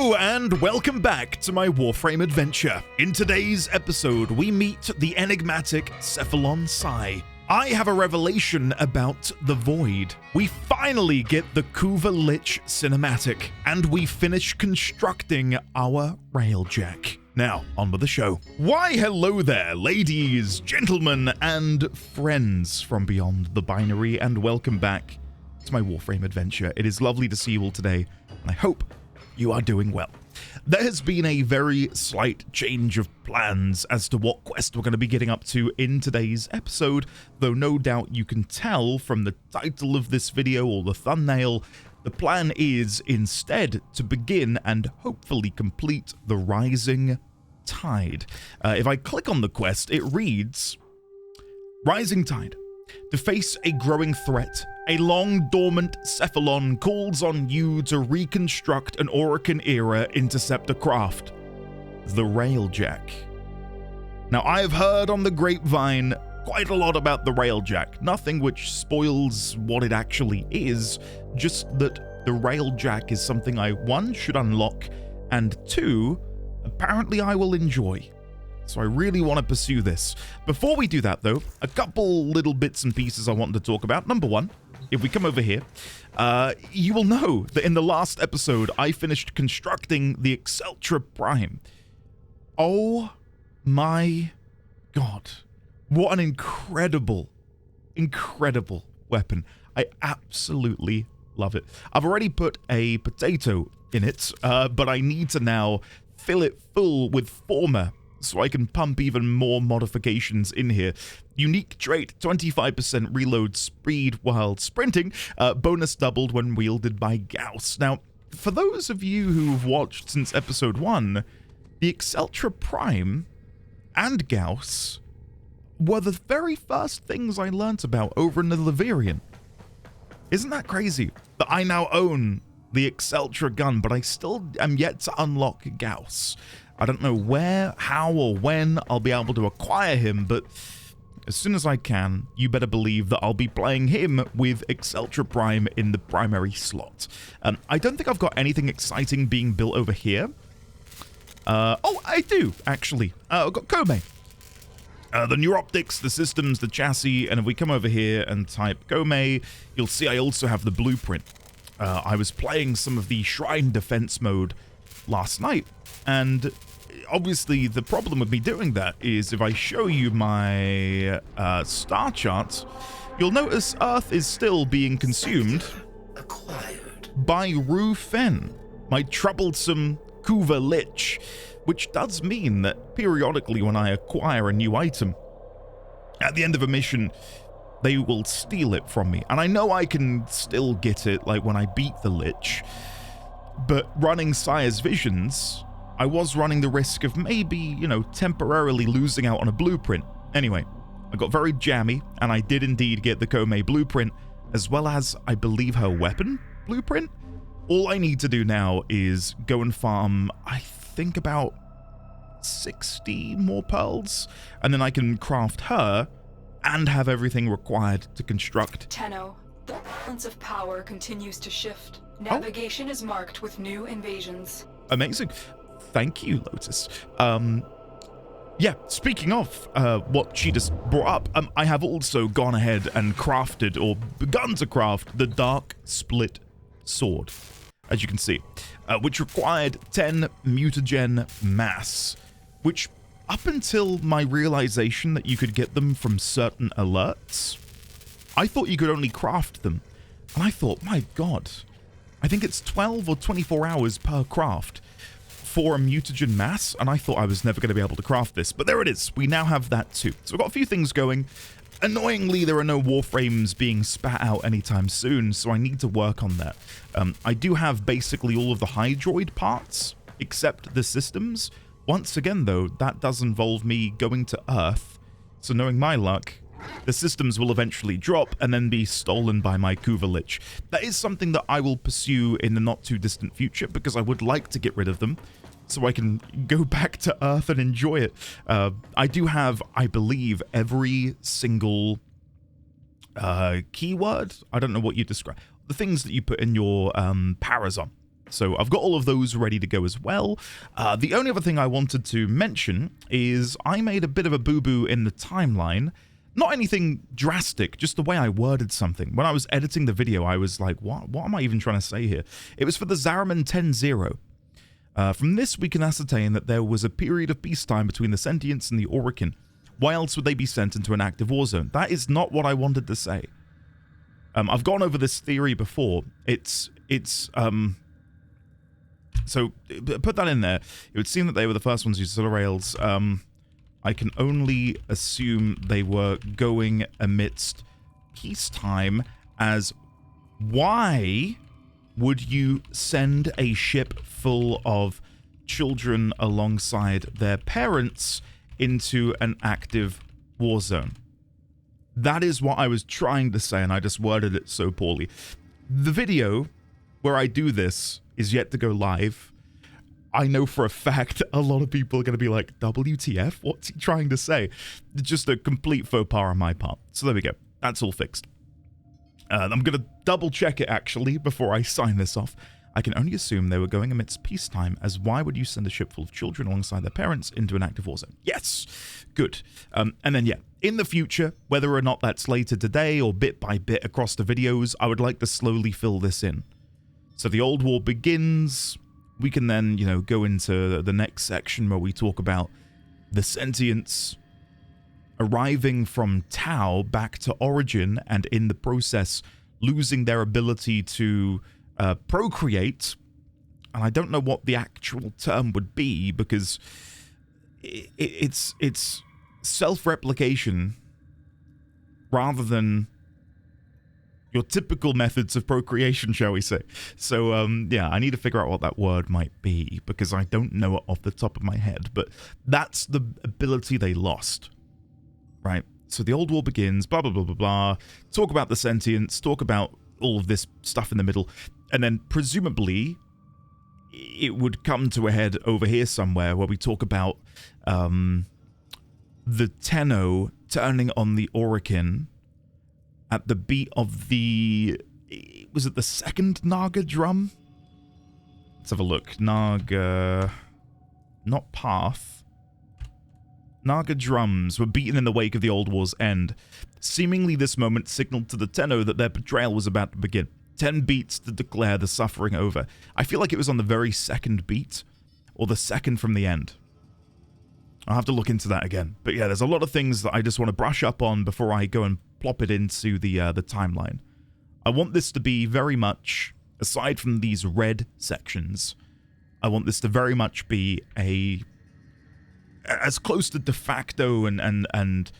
Hello and welcome back to my Warframe adventure. In today's episode, we meet the enigmatic Cephalon Sai. I have a revelation about the Void. We finally get the Kuva Lich cinematic, and we finish constructing our Railjack. Now, on with the show. Why hello there, ladies, gentlemen, and friends from beyond the binary, and welcome back to my Warframe adventure. It is lovely to see you all today, and I hope you are doing well. There has been a very slight change of plans as to what quest we're going to be getting up to in today's episode, though no doubt you can tell from the title of this video or the thumbnail, the plan is instead to begin and hopefully complete the Rising Tide. If I click on the quest, it reads, Rising Tide. To face a growing threat, a long-dormant Cephalon calls on you to reconstruct an Orokin-era interceptor craft, the Railjack. Now, I have heard on the grapevine quite a lot about the Railjack, nothing which spoils what it actually is, just that the Railjack is something I, one, should unlock, and two, apparently I will enjoy. So I really want to pursue this. Before we do that, though, a couple little bits and pieces I wanted to talk about. Number one, if we come over here, you will know that in the last episode, I finished constructing the Exceltra Prime. Oh my god. What an incredible weapon. I absolutely love it. I've already put a potato in it, but I need to now fill it full with former, so I can pump even more modifications in here. Unique trait, 25% reload speed while sprinting, bonus doubled when wielded by Gauss. Now, for those of you who've watched since episode 1, the Exceltra Prime and Gauss were the very first things I learnt about over in the Levirian. Isn't that crazy? That I now own the Exceltra gun, but I still am yet to unlock Gauss. I don't know where, how, or when I'll be able to acquire him, but as soon as I can, you better believe that I'll be playing him with Exceltra Prime in the primary slot. I don't think I've got anything exciting being built over here. Oh, I do, actually. I've got Kome. The neuroptics, the systems, the chassis, and if we come over here and type Kome, you'll see I also have the blueprint. I was playing some of the Shrine Defense mode last night, and obviously the problem with me doing that is if I show you my star charts, you'll notice Earth is still being consumed by Rufen, my troublesome Kuva Lich, which does mean that periodically when I acquire a new item, at the end of a mission, they will steal it from me. And I know I can still get it, like when I beat the Lich, but running Sire's Visions, I was running the risk of maybe, you know, temporarily losing out on a blueprint. Anyway, I got very jammy, and I did indeed get the Kome blueprint, as well as, I believe, her weapon blueprint. All I need to do now is go and farm, I think, about 60 more pearls, and then I can craft her and have everything required to construct. Tenno, the balance of power continues to shift. Navigation is marked with new invasions. Amazing. Thank you, Lotus. Yeah, speaking of what she just brought up, I have also gone ahead and crafted, or begun to craft, the Dark Split Sword, as you can see, which required 10 mutagen mass, which up until my realization that you could get them from certain alerts, I thought you could only craft them. And I thought, my god, I think it's 12 or 24 hours per craft for a mutagen mass, and I thought I was never going to be able to craft this, but there it is. We now have that too. So we've got a few things going. Annoyingly, there are no Warframes being spat out anytime soon, so I need to work on that. I do have basically all of the Hydroid parts, except the systems. Once again, though, that does involve me going to Earth, so knowing my luck, the systems will eventually drop and then be stolen by my Kuva Lich. That is something that I will pursue in the not-too-distant future, because I would like to get rid of them, so I can go back to Earth and enjoy it. I do have, I believe, every single keyword. I don't know what you describe. The things that you put in your Parazon. So I've got all of those ready to go as well. The only other thing I wanted to mention is I made a bit of a boo-boo in the timeline. Not anything drastic, just the way I worded something. When I was editing the video, I was like, what am I even trying to say here? It was for the Zariman 10-0. From this, we can ascertain that there was a period of peacetime between the Sentients and the Orokin. Why else would they be sent into an active war zone? That is not what I wanted to say. I've gone over this theory before. So put that in there. It would seem that they were the first ones who used solar rails. I can only assume they were going amidst peacetime, as why would you send a ship full of children alongside their parents into an active war zone? That is what I was trying to say, and I just worded it so poorly. The video where I do this is yet to go live. I know for a fact a lot of people are going to be like, WTF? What's he trying to say? Just a complete faux pas on my part. So there we go. That's all fixed. I'm going to double check it actually before I sign this off. I can only assume they were going amidst peacetime, as why would you send a ship full of children alongside their parents into an active war zone? Yes! Good. And then, yeah, in the future, whether or not that's later today or bit by bit across the videos, I would like to slowly fill this in. So the old war begins. We can then, you know, go into the next section where we talk about the Sentients arriving from Tau back to Origin, and in the process losing their ability to procreate. And I don't know what the actual term would be, because it's self-replication rather than your typical methods of procreation, shall we say. So, yeah, I need to figure out what that word might be, because I don't know it off the top of my head, but that's the ability they lost, right? So the old war begins, blah, blah, blah, blah, blah, talk about the Sentients, talk about all of this stuff in the middle, and then presumably it would come to a head over here somewhere where we talk about the Tenno turning on the Orokin at the beat of the... was it the second Naga drum? Let's have a look. Naga... not Path. Naga drums were beaten in the wake of the Old War's end. Seemingly this moment signaled to the Tenno that their betrayal was about to begin. 10 beats to declare the suffering over. I feel like it was on the very second beat, or the second from the end. I'll have to look into that again. But yeah, there's a lot of things that I just want to brush up on before I go and plop it into the timeline. I want this to be very much, aside from these red sections, I want this to very much be as close to de facto and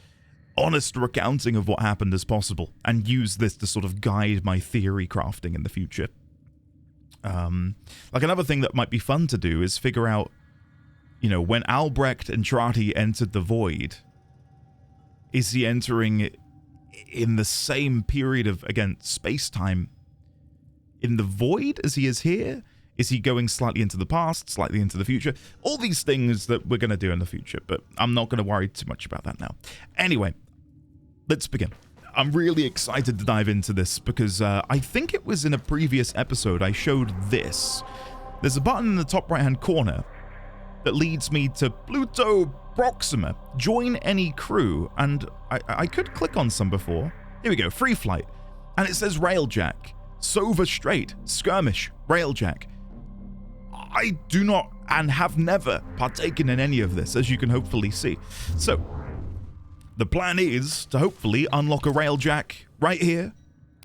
honest recounting of what happened as possible, and use this to sort of guide my theory crafting in the future. Like another thing that might be fun to do is figure out, you know, when Albrecht and Trati entered the Void, is he entering in the same period of, again, space-time in the Void as he is here? Is he going slightly into the past, slightly into the future? All these things that we're going to do in the future, but I'm not going to worry too much about that now. Anyway, let's begin. I'm really excited to dive into this because I think it was in a previous episode I showed this. There's a button in the top right-hand corner that leads me to Pluto Proxima. Join any crew, and I could click on some before. Here we go, free flight. And it says Railjack, Sova Strait, Skirmish, Railjack. I do not and have never partaken in any of this, as you can hopefully see. So, the plan is to hopefully unlock a Railjack right here,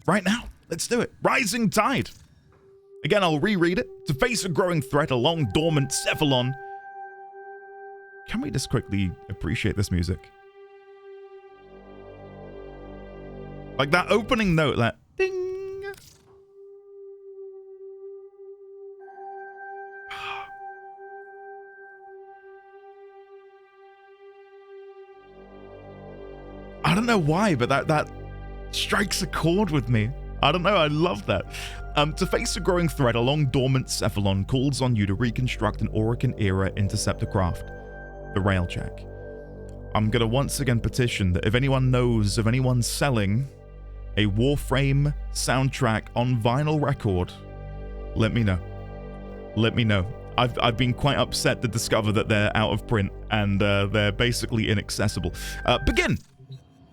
right now. Let's do it. Rising Tide. Again, I'll reread it. To face a growing threat along dormant Cephalon. Can we just quickly appreciate this music? Like that opening note, that ding. I don't know why, but that strikes a chord with me. I don't know, I love that. To face a growing threat along dormant Cephalon calls on you to reconstruct an Orokin-era interceptor craft, the Railjack. I'm going to once again petition that if anyone knows of anyone selling a Warframe soundtrack on vinyl record, let me know. let me know. I've been quite upset to discover that they're out of print and they're basically inaccessible. Begin.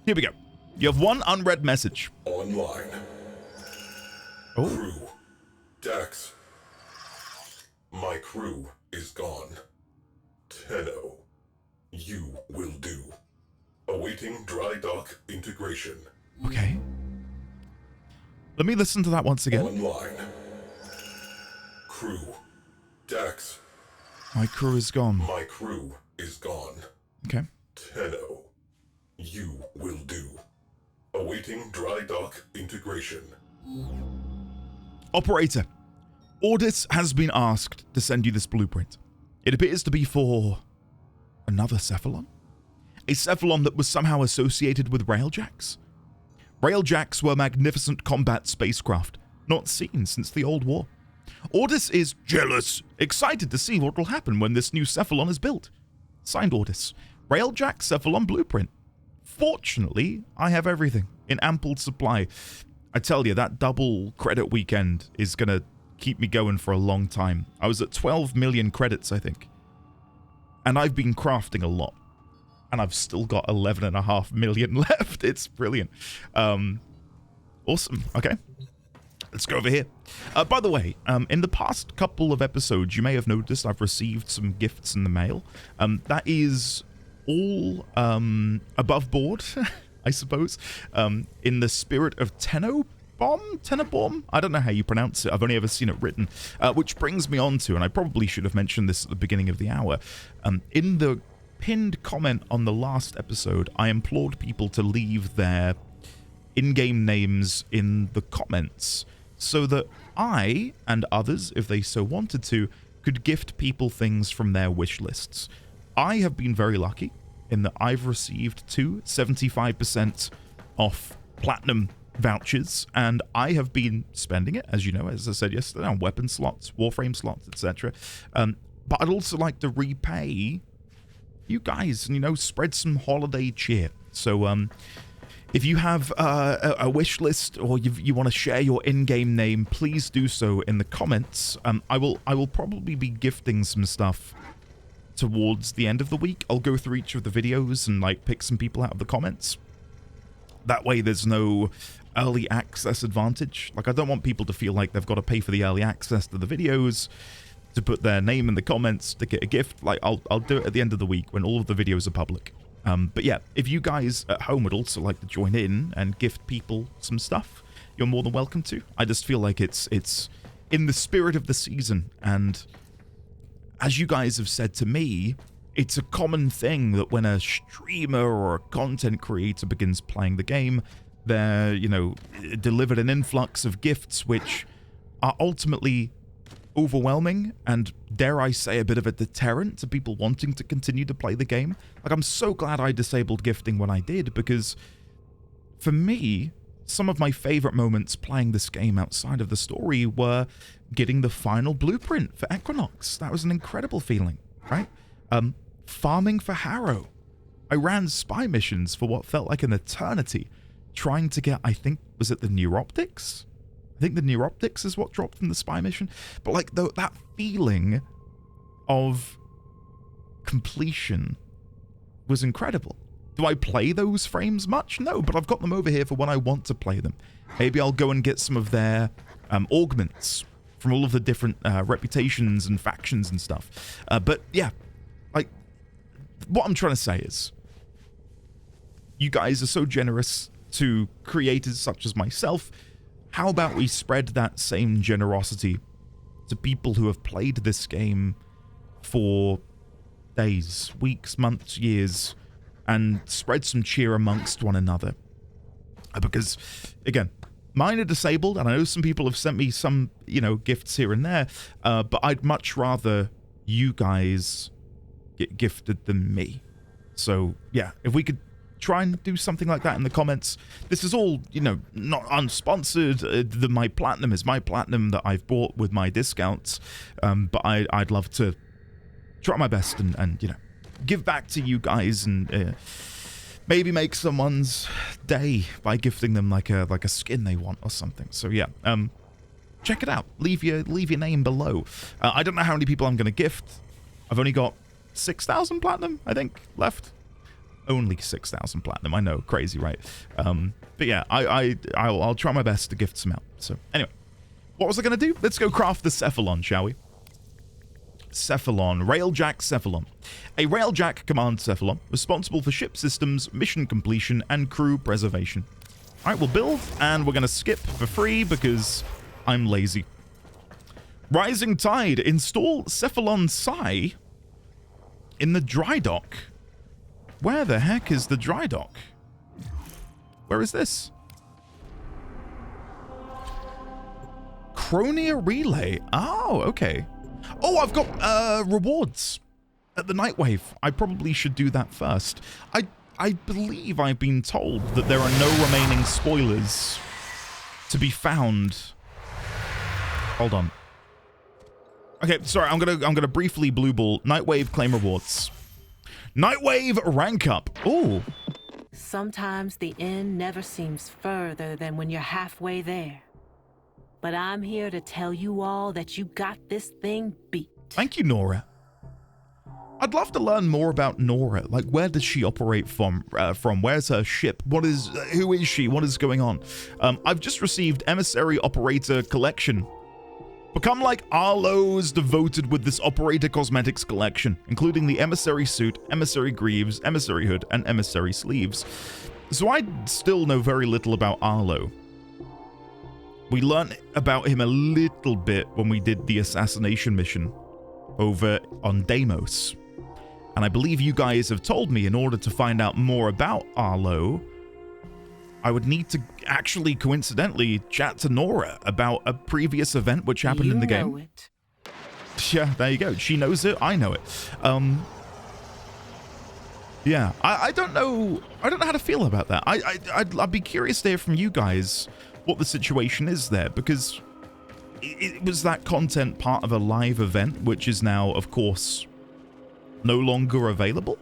Here we go. You have one unread message. Online. Oh. Crew. Dax. My crew is gone. Tenno. You will do. Awaiting dry dock integration. Okay. Let me listen to that once again. Online. Crew. Dax. My crew is gone. My crew is gone. Okay. Tenno. You will do. Awaiting dry dock integration. Operator, Ordis has been asked to send you this blueprint. It appears to be for another Cephalon? A Cephalon that was somehow associated with Railjacks? Railjacks were magnificent combat spacecraft, not seen since the Old War. Ordis is jealous, excited to see what will happen when this new Cephalon is built. Signed Ordis, Railjack Cephalon blueprint. Fortunately, I have everything in ample supply. I tell you, that double credit weekend is going to keep me going for a long time. I was at 12 million credits, I think. And I've been crafting a lot. And I've still got 11.5 million left. It's brilliant. Awesome. Okay. Let's go over here. By the way, in the past couple of episodes, you may have noticed I've received some gifts in the mail. That is all above board, I suppose, in the spirit of Tenobom? I don't know how you pronounce it. I've only ever seen it written. Which brings me on to, and I probably should have mentioned this at the beginning of the hour, in the pinned comment on the last episode, I implored people to leave their in-game names in the comments so that I, and others, if they so wanted to, could gift people things from their wish lists. I have been very lucky in that I've received 2 75% off platinum vouchers, and I have been spending it, as you know, as I said yesterday, on weapon slots, Warframe slots, etc. But I'd also like to repay you guys and, you know, spread some holiday cheer. So, if you have a wish list or you want to share your in-game name, please do so in the comments. I will probably be gifting some stuff towards the end of the week. I'll go through each of the videos and like pick some people out of the comments. That way there's no early access advantage. Like, I don't want people to feel like they've got to pay for the early access to the videos to put their name in the comments to get a gift. Like, I'll do it at the end of the week when all of the videos are public. But yeah, if you guys at home would also like to join in and gift people some stuff, you're more than welcome to. I just feel like it's in the spirit of the season, and as you guys have said to me, it's a common thing that when a streamer or a content creator begins playing the game, they're, you know, delivered an influx of gifts which are ultimately overwhelming and, dare I say, a bit of a deterrent to people wanting to continue to play the game. Like, I'm so glad I disabled gifting when I did, because for me, some of my favorite moments playing this game outside of the story were getting the final blueprint for Equinox. That was an incredible feeling, right? Farming for Harrow. I ran spy missions for what felt like an eternity, trying to get, I think, was it the Neuroptics? I think the Neuroptics is what dropped from the spy mission. But like that feeling of completion was incredible. Do I play those frames much? No, but I've got them over here for when I want to play them. Maybe I'll go and get some of their augments from all of the different reputations and factions and stuff. But yeah, like, what I'm trying to say is, you guys are so generous to creators such as myself. How about we spread that same generosity to people who have played this game for days, weeks, months, years, and spread some cheer amongst one another? Because, again, mine are disabled, and I know some people have sent me some, you know, gifts here and there, but I'd much rather you guys get gifted than me. So, yeah, if we could try and do something like that in the comments. This is all, you know, not unsponsored. My platinum is my platinum that I've bought with my discounts. But I'd love to try my best and you know, give back to you guys and maybe make someone's day by gifting them like a skin they want or something. So yeah, check it out. Leave your name below. I don't know how many people I'm going to gift. I've only got 6,000 platinum, I think, left. Only 6,000 platinum. I know, crazy, right? But yeah, I'll try my best to gift some out. So anyway, what was I going to do? Let's go craft the Cephalon, shall we? Cephalon, Railjack Cephalon. A Railjack command Cephalon, responsible for ship systems, mission completion, and crew preservation. Alright, we'll build, and we're going to skip for free because I'm lazy. Rising Tide, install Cephalon Psi in the dry dock. Where the heck is the dry dock? Where is this? Chronia Relay. Oh, okay. Oh, I've got rewards at the Nightwave. I probably should do that first. I believe I've been told that there are no remaining spoilers to be found. Hold on. Okay, sorry, I'm gonna briefly blue ball. Nightwave claim rewards. Nightwave rank up. Ooh. Sometimes the end never seems further than when you're halfway there. But I'm here to tell you all that you got this thing beat. Thank you, Nora. I'd love to learn more about Nora. Like, where does she operate from? Where's her ship? Who is she? What is going on? I've just received Emissary Operator Collection. Become like Arlo's devoted with this Operator Cosmetics collection, including the Emissary Suit, Emissary Greaves, Emissary Hood, and Emissary Sleeves. So I still know very little about Arlo. We learned about him a little bit when we did the assassination mission over on Deimos. And I believe you guys have told me in order to find out more about Arlo, I would need to actually coincidentally chat to Nora about a previous event which happened in the game. You know it. Yeah, there you go. She knows it. I know it. Yeah, I don't know. I don't know how to feel about that. I'd be curious to hear from you guys what the situation is there, because it was that content part of a live event, which is now, of course, no longer available.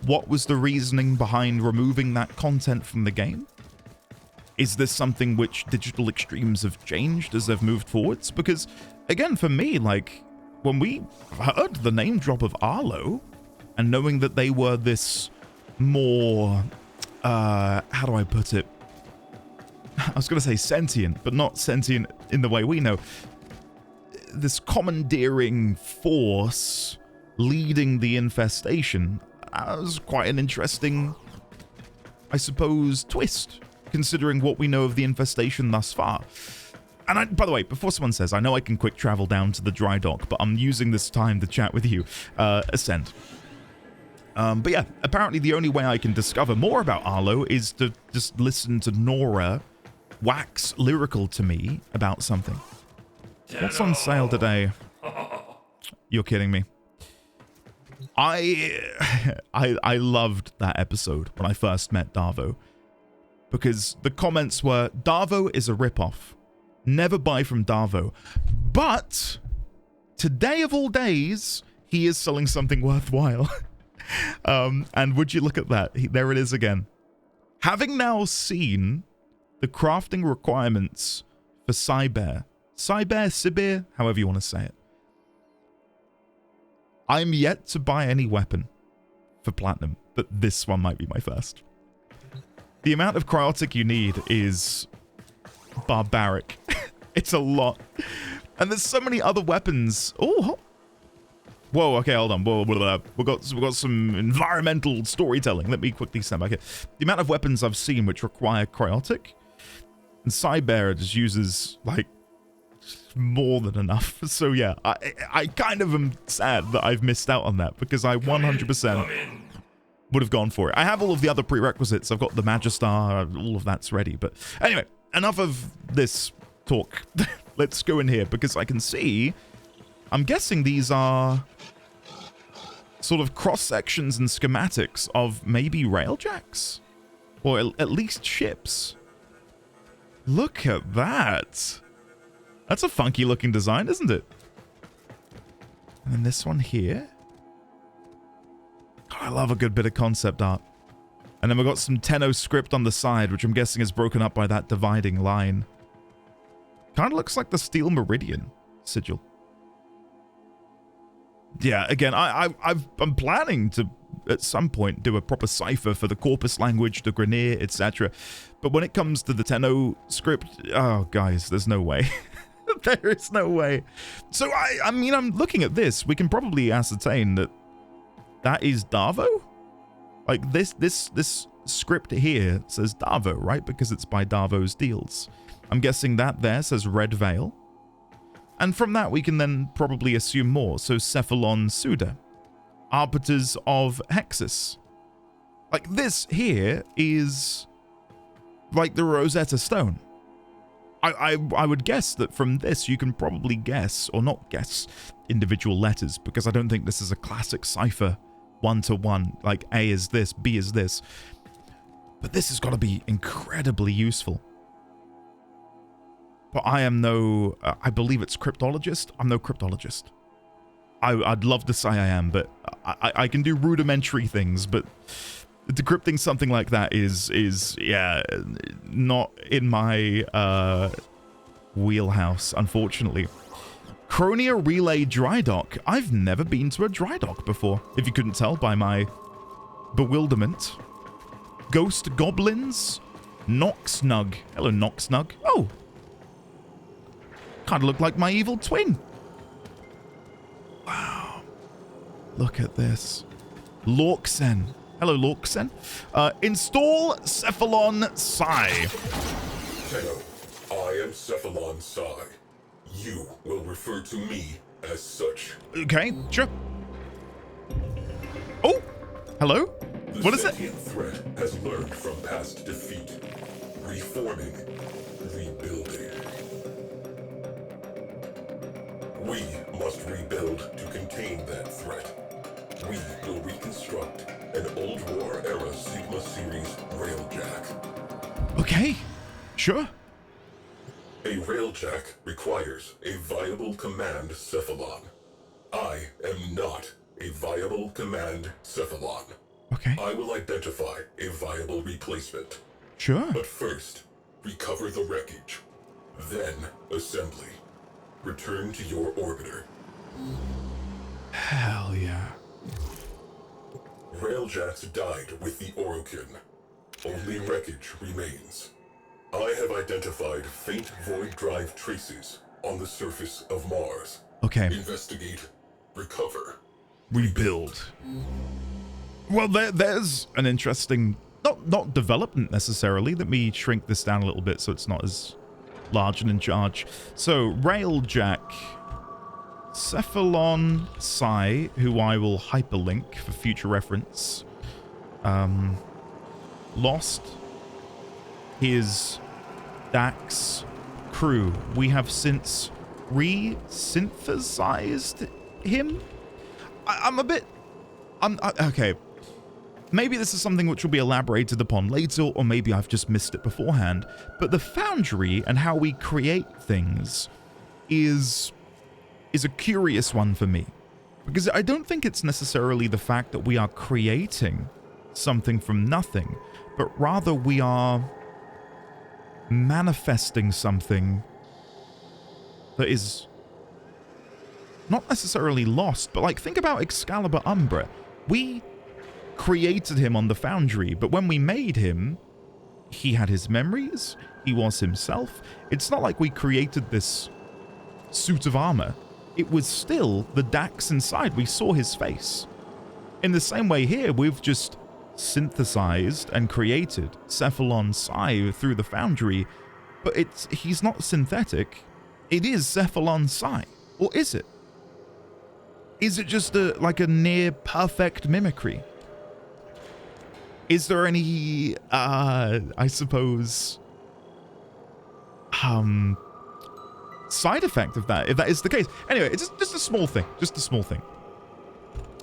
What was the reasoning behind removing that content from the game? Is this something which Digital Extremes have changed as they've moved forwards? Because, again, for me, like, when we heard the name drop of Arlo, and knowing that they were this more, how do I put it? I was going to say sentient, but not sentient in the way we know. This commandeering force leading the infestation. That was quite an interesting, I suppose, twist, considering what we know of the infestation thus far. And by the way, before someone says, I know I can quick travel down to the dry dock, but I'm using this time to chat with you. Ascend. But yeah, apparently the only way I can discover more about Arlo is to just listen to Nora wax lyrical to me about something. What's on sale today? You're kidding me. I loved that episode when I first met Darvo, because the comments were, Darvo is a ripoff. Never buy from Darvo. But today of all days, he is selling something worthwhile. And would you look at that? There it is again. Having now seen the crafting requirements for Sibir, however you want to say it, I'm yet to buy any weapon for platinum, but this one might be my first. The amount of cryotic you need is barbaric. It's a lot. And there's so many other weapons. Oh, whoa, okay, hold on. Whoa, we've got some environmental storytelling. Let me quickly stand back here. The amount of weapons I've seen which require cryotic, and Cyber just uses, like, more than enough. So yeah, I kind of am sad that I've missed out on that, because I 100% would have gone for it. I have all of the other prerequisites. I've got the Magistar, all of that's ready. But anyway, enough of this talk. Let's go in here, because I can see, I'm guessing these are sort of cross-sections and schematics of maybe railjacks, or at least ships. Look at that. That's a funky looking design, isn't it? And then this one here. God, I love a good bit of concept art. And then we've got some Tenno script on the side, which I'm guessing is broken up by that dividing line. Kind of looks like the Steel Meridian sigil. Yeah, again, I'm planning to at some point do a proper cipher for the Corpus language, the Grineer, etc. But when it comes to the Tenno script, oh guys, there's no way. There is no way. So I mean, I'm looking at this. We can probably ascertain that that is Darvo. Like this script here says Darvo, right? Because it's by Darvo's Deals. I'm guessing that there says Red Veil. And from that, we can then probably assume more. So Cephalon Suda, Arbiters of Hexus. Like this here is like the Rosetta Stone. I would guess that from this, you can probably guess, or not guess, individual letters, because I don't think this is a classic cipher one-to-one, like A is this, B is this. But this has got to be incredibly useful. But I am no, I believe it's cryptologist. I'm no cryptologist. I'd love to say I am, but I can do rudimentary things, but decrypting something like that is yeah, not in my wheelhouse, unfortunately. Cronia Relay Dry Dock. I've never been to a dry dock before, if you couldn't tell by my bewilderment. Ghost Goblins. Noxnug. Hello, Noxnug. Oh. Kind of look like my evil twin. Wow. Look at this. Lorksen. Hello, Lorksen. Install Cephalon Psi. Tenno, I am Cephalon Psi. You will refer to me as such. Okay, sure. Oh, hello? What is it? The sentient threat has learned from past defeat. Reforming. Rebuilding. We must rebuild to contain that threat. We will reconstruct an old war-era Sigma Series Railjack. Okay, sure. A Railjack requires a viable command Cephalon. I am not a viable command Cephalon. Okay. I will identify a viable replacement. Sure. But first, recover the wreckage. Then, assembly. Return to your orbiter. Hell yeah. Railjacks died with the Orokin. Only wreckage remains. I have identified faint void drive traces on the surface of Mars. Okay. Investigate, recover, Rebuild. Well, there's an interesting, not development necessarily. Let me shrink this down a little bit so it's not as large and in charge. So, Railjack, Cephalon Psi, who I will hyperlink for future reference, lost his Dax crew. We have since re-synthesized him. Okay. Maybe this is something which will be elaborated upon later, or maybe I've just missed it beforehand. But the Foundry and how we create things is a curious one for me. Because I don't think it's necessarily the fact that we are creating something from nothing, but rather we are manifesting something that is not necessarily lost, but like, think about Excalibur Umbra. We created him on the Foundry, but when we made him, he had his memories, he was himself. It's not like we created this suit of armor. It was still the Dax inside. We saw his face. In the same way here, we've just synthesized and created Cephalon Psi through the Foundry, but he's not synthetic. It is Cephalon Psi. Or is it? Is it just like a near perfect mimicry? Is there any, I suppose, side effect of that, if that is the case? Anyway, it's just a small thing. Just a small thing.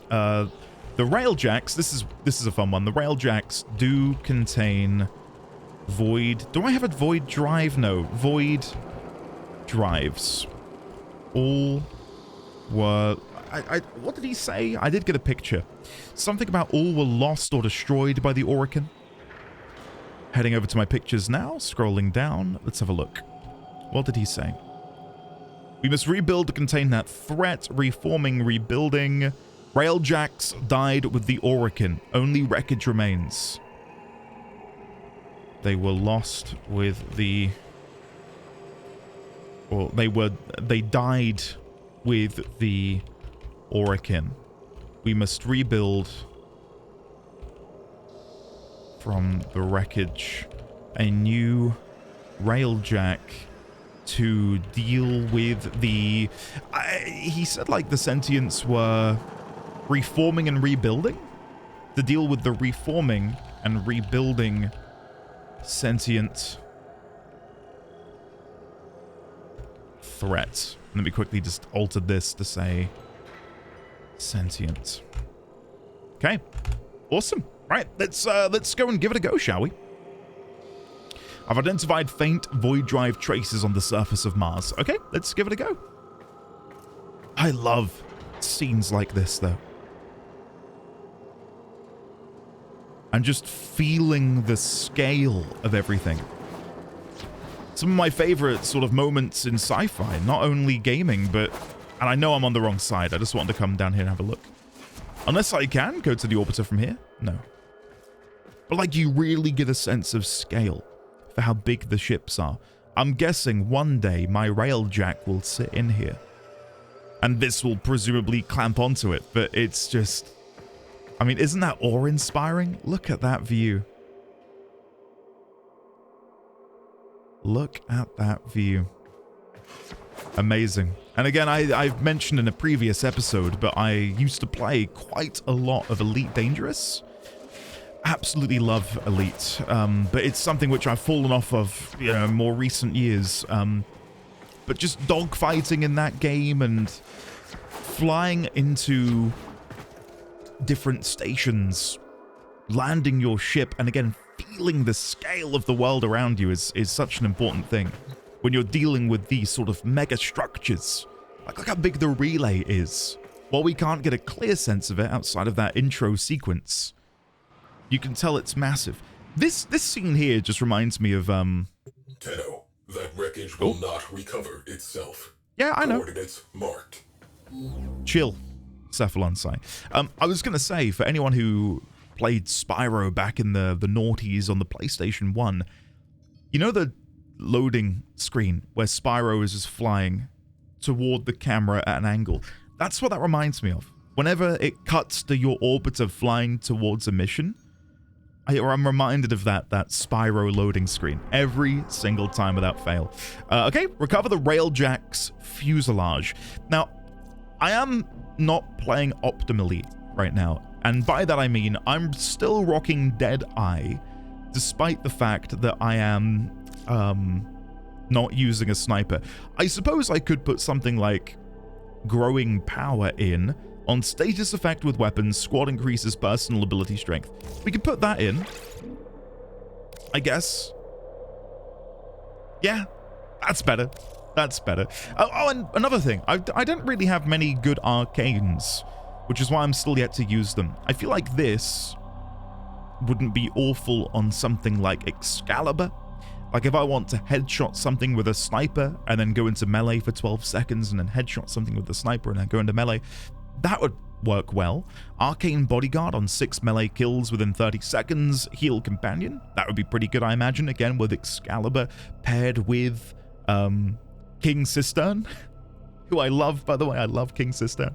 The Railjacks, this is a fun one. The Railjacks do contain void. Do I have a void drive? No. Void drives. All were... what did he say? I did get a picture. Something about all were lost or destroyed by the Orokin. Heading over to my pictures now, scrolling down. Let's have a look. What did he say? We must rebuild to contain that threat. Reforming, rebuilding. Railjacks died with the Orokin. Only wreckage remains. They were lost with the... Or they died with the Orokin. We must rebuild from the wreckage a new Railjack to deal with the... he said like the sentients were reforming and rebuilding? To deal with the reforming and rebuilding sentient threats. Let me quickly just alter this to say sentient. Okay. Awesome. Right, let's go and give it a go, shall we? I've identified faint void drive traces on the surface of Mars. Okay, let's give it a go. I love scenes like this, though. I'm just feeling the scale of everything. Some of my favorite sort of moments in sci-fi, not only gaming, but... And I know I'm on the wrong side. I just wanted to come down here and have a look. Unless I can go to the orbiter from here? No. But like, you really get a sense of scale for how big the ships are. I'm guessing one day my Railjack will sit in here. And this will presumably clamp onto it, but it's just... I mean, isn't that awe-inspiring? Look at that view. Look at that view. Amazing. And again, I've mentioned in a previous episode, but I used to play quite a lot of Elite Dangerous. Absolutely love Elite, but it's something which I've fallen off of, you know, in more recent years. But just dogfighting in that game and flying into different stations, landing your ship, and again, feeling the scale of the world around you is such an important thing. When you're dealing with these sort of mega structures, like look how big the relay is. While we can't get a clear sense of it outside of that intro sequence, you can tell it's massive. This scene here just reminds me of Tenno, that wreckage will not recover itself. Yeah, I know. Coordinates marked. Chill, Cephalon say. I was gonna say, for anyone who played Spyro back in the noughties on the PlayStation 1, you know the loading screen where Spyro is just flying toward the camera at an angle? That's what that reminds me of. Whenever it cuts to your orbiter flying towards a mission, I'm reminded of that Spyro loading screen every single time without fail. Okay, recover the Railjack's fuselage. Now, I am not playing optimally right now, and by that I mean I'm still rocking Dead Eye, despite the fact that I am not using a sniper. I suppose I could put something like growing power in on status effect with weapons, squad increases personal ability strength. We could put that in, I guess. Yeah, that's better. That's better. Oh, and another thing, I don't really have many good arcanes, which is why I'm still yet to use them. I feel like this wouldn't be awful on something like Excalibur. Like if I want to headshot something with a sniper and then go into melee for 12 seconds and then headshot something with the sniper and then go into melee, that would work well. Arcane Bodyguard on 6 melee kills within 30 seconds. Heal Companion, that would be pretty good, I imagine, again with Excalibur paired with King Cistern, who I love, by the way. I love King Cistern.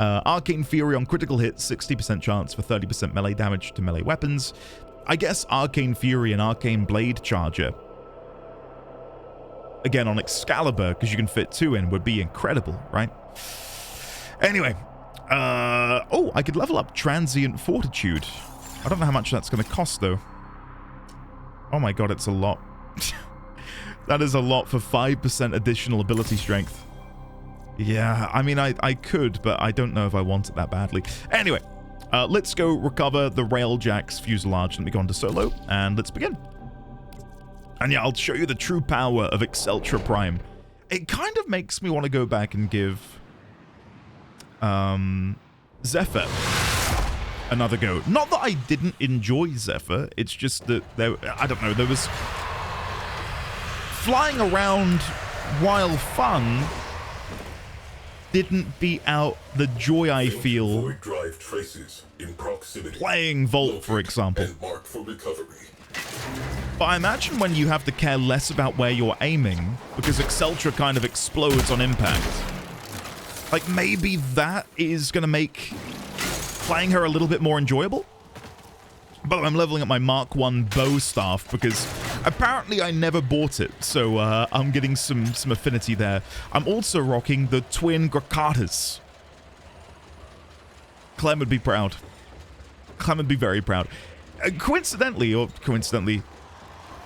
Arcane Fury on critical hits, 60% chance for 30% melee damage to melee weapons. I guess Arcane Fury and Arcane Blade Charger, again on Excalibur, because you can fit 2 in, would be incredible, right? Anyway, oh, I could level up Transient Fortitude. I don't know how much that's going to cost, though. Oh my god, it's a lot. That is a lot for 5% additional ability strength. Yeah, I mean, I could, but I don't know if I want it that badly. Anyway, let's go recover the Railjack's fuselage. Let me go on to solo, and let's begin. And yeah, I'll show you the true power of Exceltra Prime. It kind of makes me want to go back and give Zephyr another go. Not that I didn't enjoy Zephyr, it's just that I don't know, there was flying around while fun, didn't beat out the joy I feel Void drive traces in proximity. playing Vault, for example. And mark for recovery. But I imagine when you have to care less about where you're aiming, because Exceltra kind of explodes on impact, like maybe that is going to make playing her a little bit more enjoyable? But I'm leveling up my Mark 1 bow staff because apparently I never bought it, so I'm getting some affinity there. I'm also rocking the twin Grakatas. Clem would be proud. Clem would be very proud. Coincidentally,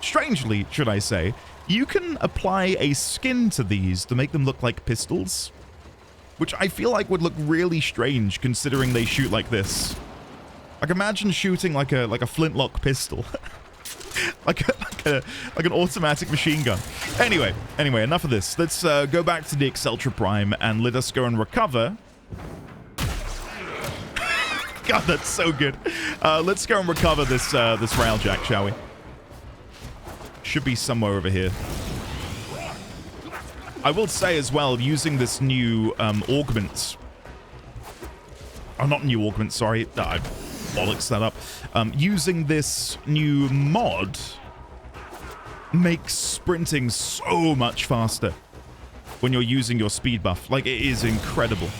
strangely, should I say, you can apply a skin to these to make them look like pistols, which I feel like would look really strange considering they shoot like this. Like imagine shooting like a flintlock pistol, like an automatic machine gun. Anyway, enough of this. Let's go back to the Exceltra Prime and let us go and recover. God, that's so good. Let's go and recover this Railjack, shall we? Should be somewhere over here. I will say as well, using this new augment. Oh, not new augment, sorry. I bollocks that up. Using this new mod makes sprinting so much faster when you're using your speed buff. Like, it is incredible.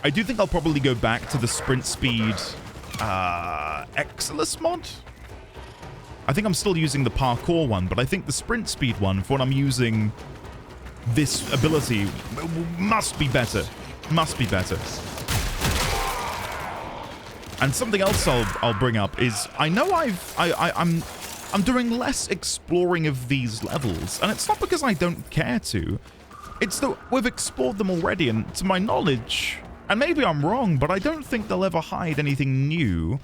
I do think I'll probably go back to the sprint speed Exilus mod. I think I'm still using the parkour one, but I think the sprint speed one, for when I'm using this ability, must be better. Must be better. And something else I'll bring up is I know I'm doing less exploring of these levels, and it's not because I don't care to. It's that we've explored them already, and to my knowledge, and maybe I'm wrong, but I don't think they'll ever hide anything new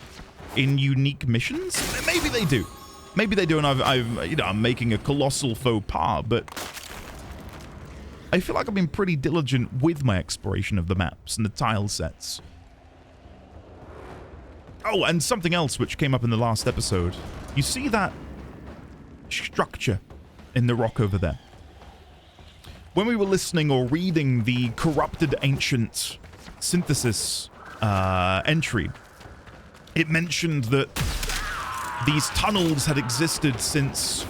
in unique missions. Maybe they do. Maybe they do, and I'm making a colossal faux pas, but I feel like I've been pretty diligent with my exploration of the maps and the tile sets. Oh, and something else which came up in the last episode. You see that structure in the rock over there? When we were listening or reading the Corrupted Ancient Synthesis entry, it mentioned that these tunnels had existed since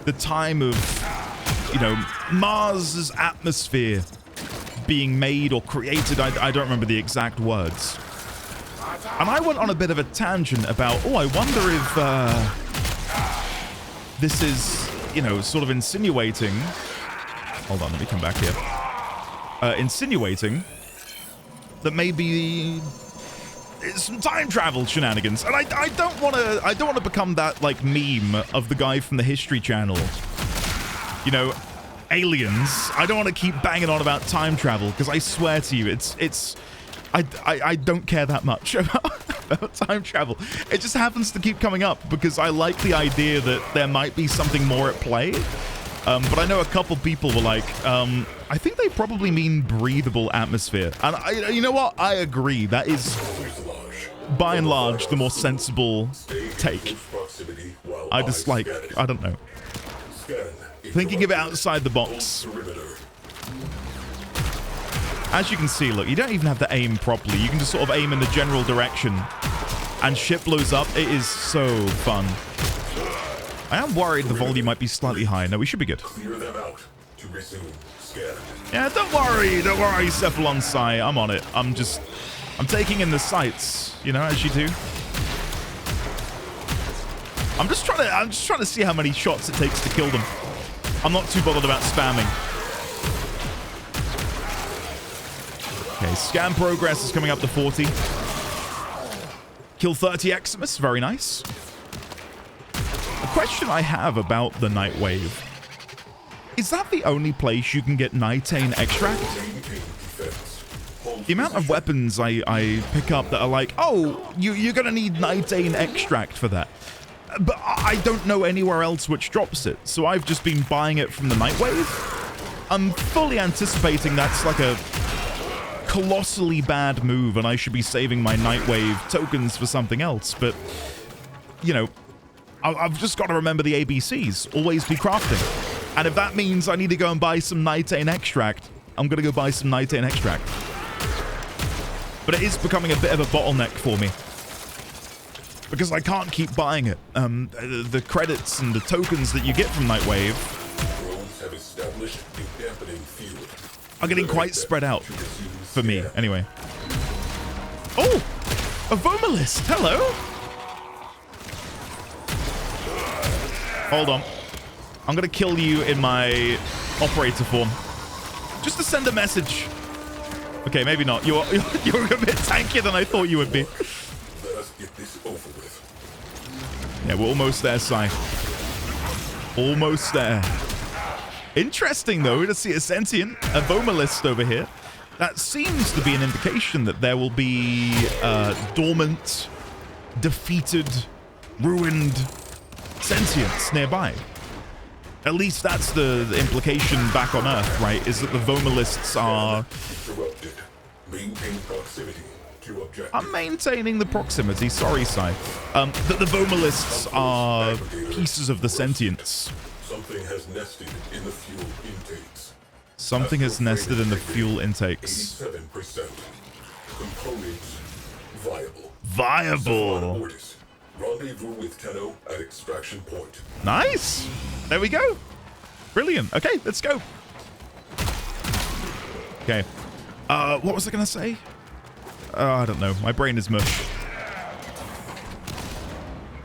the time of, Mars's atmosphere being made or created. I don't remember the exact words. And I went on a bit of a tangent about, I wonder if this is, sort of insinuating... Hold on, let me come back here. Insinuating that maybe it's some time travel shenanigans. And I don't want to become that, like, meme of the guy from the History Channel. Aliens. I don't want to keep banging on about time travel, because I swear to you, I don't care that much about time travel. It just happens to keep coming up because I like the idea that there might be something more at play. But I know a couple people were like, I think they probably mean breathable atmosphere. And you know what? I agree. That is, by and large, the more sensible take. I just like, I don't know. Thinking of it outside the box. As you can see, look, you don't even have to aim properly. You can just sort of aim in the general direction. And shit blows up. It is so fun. I am worried the volume might be slightly high. No, we should be good. Clear them out to resume scan. Yeah, don't worry, Cephalon Sai. I'm on it. I'm taking in the sights, as you do. I'm just trying to see how many shots it takes to kill them. I'm not too bothered about spamming. Okay, scan progress is coming up to 40. Kill 30 Eximus, very nice. A question I have about the Nightwave. Is that the only place you can get Nitane extract? The amount of weapons I pick up that are like, you're gonna need Nitane extract for that. But I don't know anywhere else which drops it, so I've just been buying it from the Nightwave. I'm fully anticipating that's like a colossally bad move and I should be saving my Nightwave tokens for something else, but, I've just got to remember the ABCs. Always be crafting. And if that means I need to go and buy some nitane extract, I'm going to go buy some nitane extract. But it is becoming a bit of a bottleneck for me, because I can't keep buying it. The credits and the tokens that you get from Nightwave are getting quite spread out for me, anyway. Oh! A Vomalist! Hello! Hold on. I'm gonna kill you in my operator form. Just to send a message. Okay, maybe not. You're a bit tankier than I thought you would be. Let us get this over with. Yeah, we're almost there, Sai. Almost there. Interesting, though, to see a sentient, a Vomalist over here. That seems to be an indication that there will be dormant, defeated, ruined sentients nearby. At least that's the implication back on Earth, right? Is that the Vomalists are... Interrupted. Maintain proximity to objective. I'm maintaining the proximity, sorry, Sai. That the Vomalists are pieces of the sentience. Something has nested in the fuel intakes. Something has nested in the fuel intakes. 87%. Components viable. Viable. Orders. Rendezvous with Tenno at extraction point. Nice. There we go. Brilliant. Okay, let's go. Okay. What was I going to say? I don't know. My brain is mush.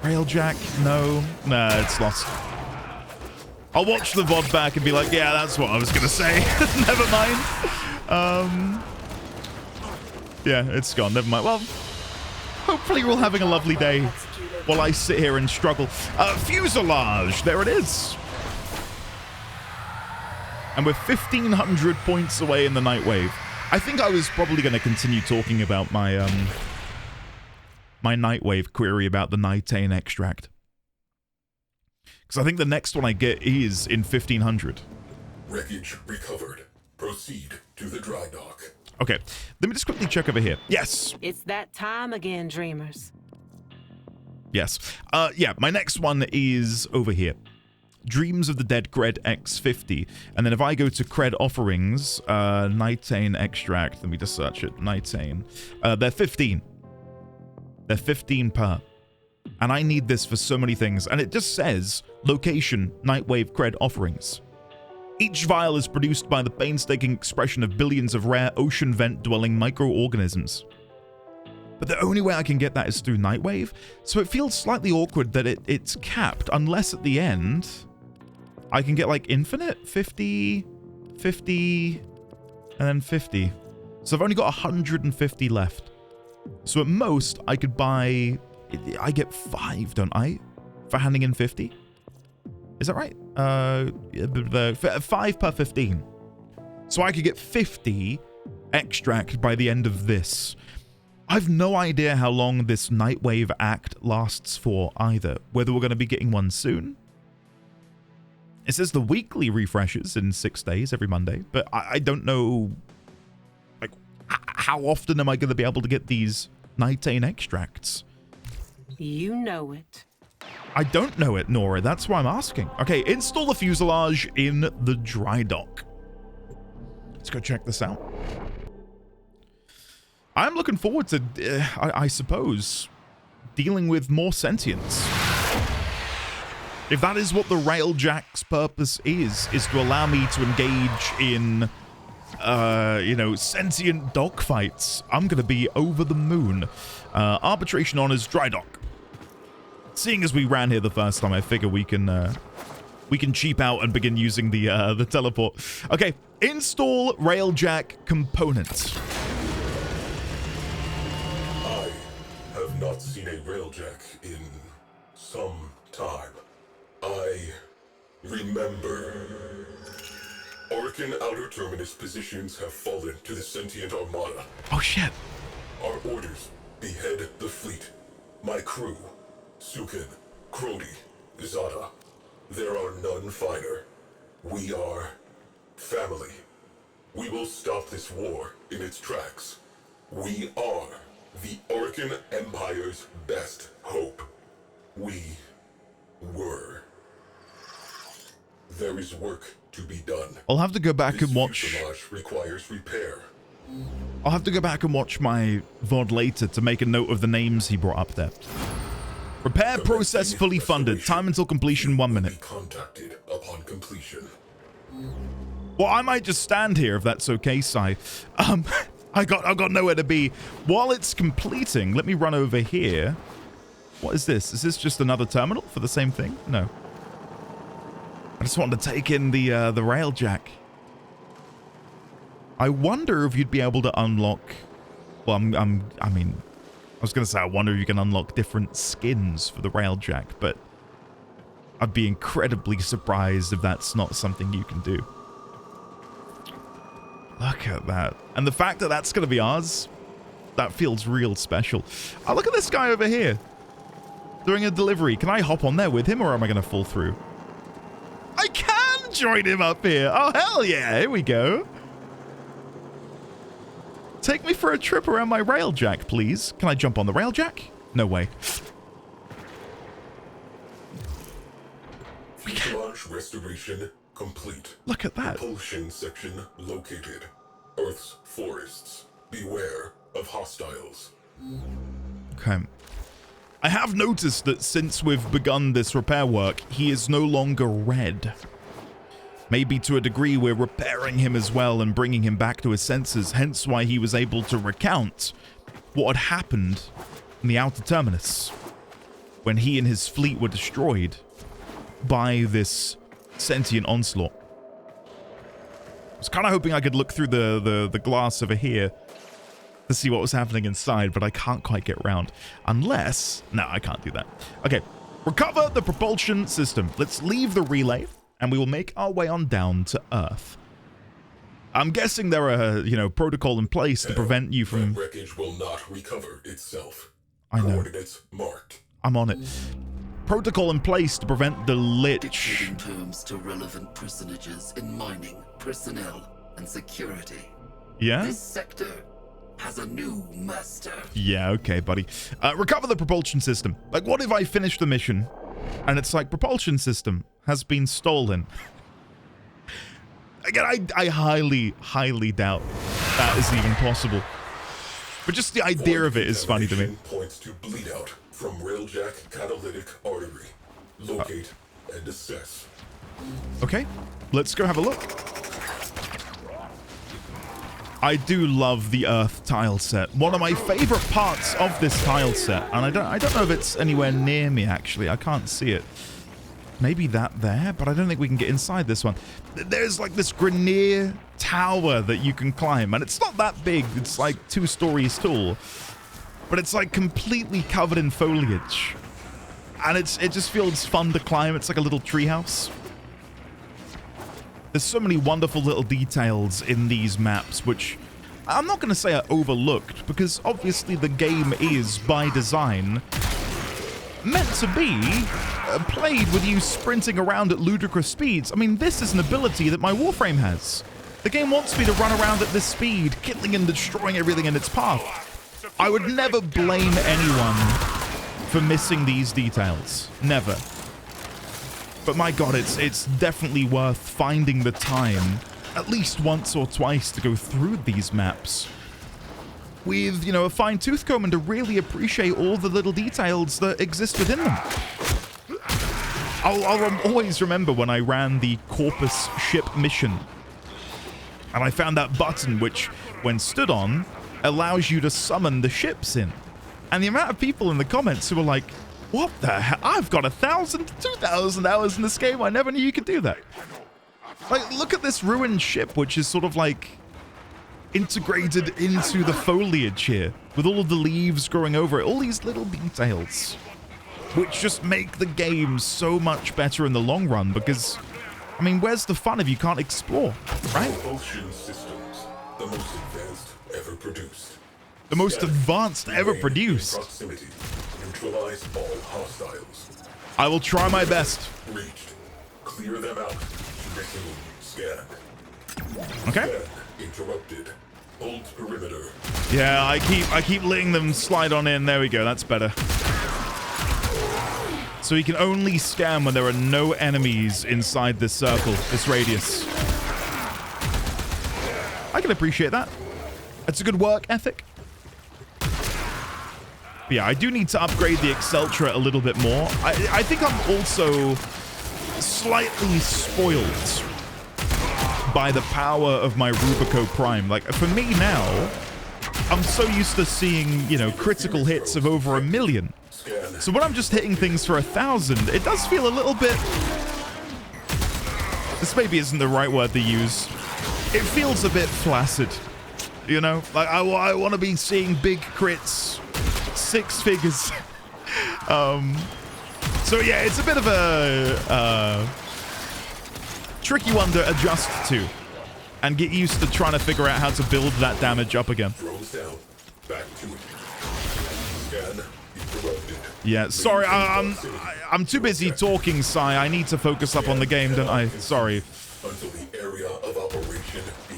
Railjack? No. Nah, it's lost. I'll watch the VOD back and be like, yeah, that's what I was going to say. Never mind. Yeah, it's gone. Never mind. Well, hopefully we're all having a lovely day while I sit here and struggle. Fuselage. There it is. And we're 1,500 points away in the Nightwave. I think I was probably going to continue talking about my my Nightwave query about the nitane extract. Because I think the next one I get is in 1,500. Wreckage recovered. Proceed to the dry dock. Okay, let me just quickly check over here. Yes. It's that time again, dreamers. Yes. Yeah, my next one is over here. Dreams of the Dead Cred X50. And then if I go to Cred Offerings, nitane extract, let me just search it. Nitane. They're 15. They're 15 per. And I need this for so many things. And it just says, location, Nightwave Cred Offerings. Each vial is produced by the painstaking expression of billions of rare ocean vent-dwelling microorganisms. But the only way I can get that is through Nightwave, so it feels slightly awkward that it's capped, unless at the end I can get like infinite, 50, 50, and then 50. So I've only got 150 left. So at most, I could buy... I get 5, don't I? For handing in 50? Is that right? 5 per 15. So I could get 50 extract by the end of this. I've no idea how long this Nightwave act lasts for either. Whether we're going to be getting one soon. It says the weekly refreshes in 6 days, every Monday. But I don't know... like, how often am I going to be able to get these nitane extracts? You know it. I don't know it, Nora. That's why I'm asking. Okay, install the fuselage in the dry dock. Let's go check this out. I'm looking forward to, I suppose, dealing with more sentience. If that is what the Railjack's purpose is to allow me to engage in, you know, sentient dogfights, I'm going to be over the moon. Arbitration honors dry dock. Seeing as we ran here the first time, I figure we can cheap out and begin using the teleport. Okay, install Railjack components. I have not seen a Railjack in some time. I remember. Orkin Outer Terminus positions have fallen to the sentient armada. Oh shit. Our orders: behead the fleet. My crew: Sukin, Crody, Zada. There are none finer. We are family. We will stop this war in its tracks. We are the Orkin Empire's best hope. We were. There is work to be done. I'll have to go back This and watch. fuselage requires repair. I'll have to go back and watch my VOD later to make a note of the names he brought up there. Repair process fully funded. Time until completion 1 minute. Be contacted upon completion. Well, I might just stand here if that's okay, Sai. I've got nowhere to be. While it's completing, let me run over here. What is this? Is this just another terminal for the same thing? No. I just wanted to take in the Railjack. I wonder if you'd be able to unlock. Well, I mean, I was gonna say I wonder if you can unlock different skins for the Railjack, but I'd be incredibly surprised if that's not something you can do. Look at that, and the fact that that's gonna be ours, that feels real special. Oh, look at this guy over here doing a delivery. Can I hop on there with him, or am I gonna fall through? I can join him up here. Oh, hell yeah. Here we go. Take me for a trip around my Railjack, please. Can I jump on the Railjack? No way. Fuselage restoration complete. Look at that. Propulsion section located. Earth's forests. Beware of hostiles. Okay. I have noticed that since we've begun this repair work, he is no longer red. Maybe to a degree we're repairing him as well and bringing him back to his senses, hence why he was able to recount what had happened in the Outer Terminus when he and his fleet were destroyed by this sentient onslaught. I was kind of hoping I could look through the glass over here to see what was happening inside, but I can't quite get around. Unless... No, I can't do that. Okay, recover the propulsion system. Let's leave the relay, and we will make our way on down to Earth. I'm guessing there are, protocol in place to prevent you from... That wreckage will not recover itself. I know. Coordinates marked. I'm on it. Protocol in place to prevent the Lich. Dictating terms to relevant personages in mining, personnel, and security. Yeah? This sector has a new master. Yeah, okay, buddy. Recover the propulsion system. Like, what if I finish the mission and it's like, propulsion system has been stolen? Again, I highly, highly doubt that is even possible. But just the idea of it is funny to me. Points to bleed out from Railjack catalytic artery. Locate and assess. Okay, let's go have a look. I do love the Earth tile set. One of my favorite parts of this tile set, and I don't know if it's anywhere near me actually. I can't see it. Maybe that there, but I don't think we can get inside this one. There's like this Grenier tower that you can climb, and it's not that big. It's like 2 stories tall, but it's like completely covered in foliage, and it just feels fun to climb. It's like a little treehouse. There's so many wonderful little details in these maps, which I'm not going to say are overlooked, because obviously the game is, by design, meant to be played with you sprinting around at ludicrous speeds. I mean, this is an ability that my Warframe has. The game wants me to run around at this speed, killing and destroying everything in its path. I would never blame anyone for missing these details. Never. But my god, it's definitely worth finding the time, at least once or twice, to go through these maps with, a fine-tooth comb and to really appreciate all the little details that exist within them. I'll always remember when I ran the Corpus ship mission, and I found that button which, when stood on, allows you to summon the ships in. And the amount of people in the comments who were like, what the hell? I've got 1,000 to 2,000 hours in this game. I never knew you could do that. Like, look at this ruined ship, which is sort of like integrated into the foliage here, with all of the leaves growing over it. All these little details, which just make the game so much better in the long run, because, I mean, where's the fun if you can't explore, right? Propulsion systems, the most advanced ever produced. The most advanced ever produced. Proximity. Neutralize all hostiles. I will try my best. Reached. Clear them out. Resume. Scan. Okay. Scan. Interrupted. Hold perimeter. Yeah, I keep letting them slide on in. There we go. That's better. So he can only scan when there are no enemies inside this circle, this radius. I can appreciate that. It's a good work ethic. But yeah, I do need to upgrade the Exceltra a little bit more. I think I'm also slightly spoiled by the power of my Rubico Prime. Like, for me now, I'm so used to seeing, you know, critical hits of over 1 million. So when I'm just hitting things for 1,000, it does feel a little bit... This maybe isn't the right word to use. It feels a bit flaccid, you know? Like, I want to be seeing big crits, 6 figures. So yeah, it's a bit of a tricky one to adjust to and get used to trying to figure out how to build that damage up again. Back to it. Scan. Yeah, sorry, I'm too busy talking, Sai. I need to focus up on the game, don't I? Sorry.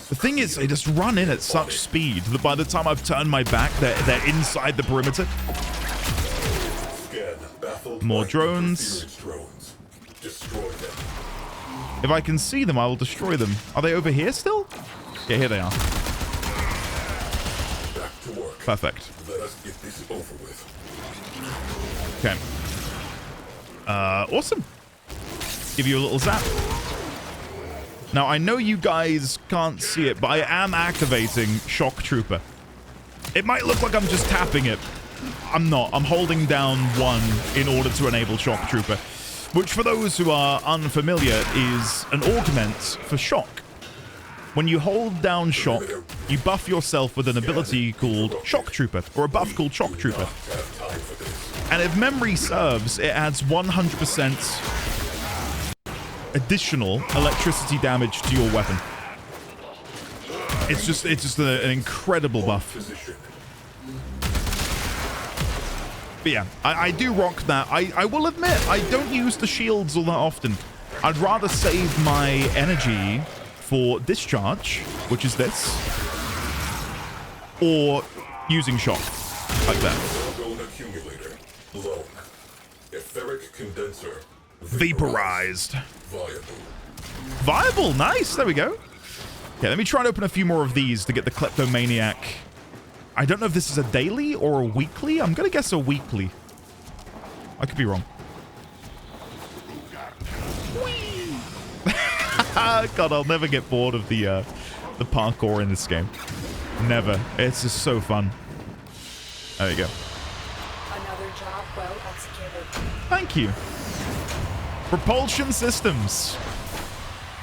The thing is, they just run in at such speed that by the time I've turned my back, they're inside the perimeter. More drones. If I can see them, I will destroy them. Are they over here still? Yeah, here they are. Perfect. Let us get this over with. Okay. Awesome. Give you a little zap. Now, I know you guys can't see it, but I am activating Shock Trooper. It might look like I'm just tapping it. I'm not. I'm holding down 1 in order to enable Shock Trooper, which for those who are unfamiliar is an augment for Shock. When you hold down Shock, you buff yourself with an ability called Shock Trooper, or a buff called Shock Trooper. And if memory serves, it adds 100% additional electricity damage to your weapon. It's just an incredible buff. But yeah, I do rock that. I will admit, I don't use the shields all that often. I'd rather save my energy for discharge, which is this, or using shock, like that. Vaporized. Viable, nice, there we go. Okay, let me try and open a few more of these to get the Kleptomaniac. I don't know if this is a daily or a weekly. I'm gonna guess a weekly. I could be wrong. God, I'll never get bored of the parkour in this game. Never. It's just so fun. There you go. Another job well executed. Thank you. Propulsion systems.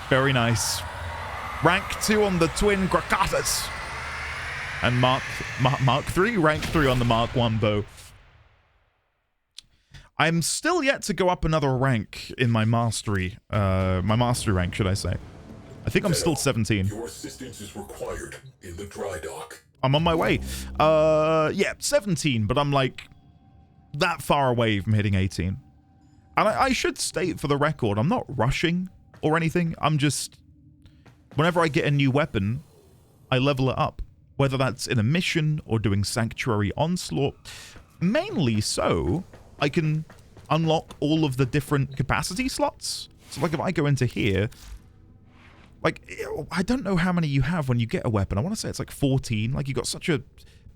Very nice. Rank 2 on the twin Grakatas. And Mark 3, rank 3 on the Mark 1 bow. I'm still yet to go up another rank in my mastery. My mastery rank, should I say. I think I'm still 17. Your assistance is required in the dry dock. I'm on my way. Yeah, 17, but I'm like that far away from hitting 18. And I should state for the record, I'm not rushing or anything. I'm just, whenever I get a new weapon, I level it up. Whether that's in a mission or doing Sanctuary Onslaught. Mainly so, I can unlock all of the different capacity slots. So like if I go into here, like, I don't know how many you have when you get a weapon. I want to say it's like 14. Like, you got such a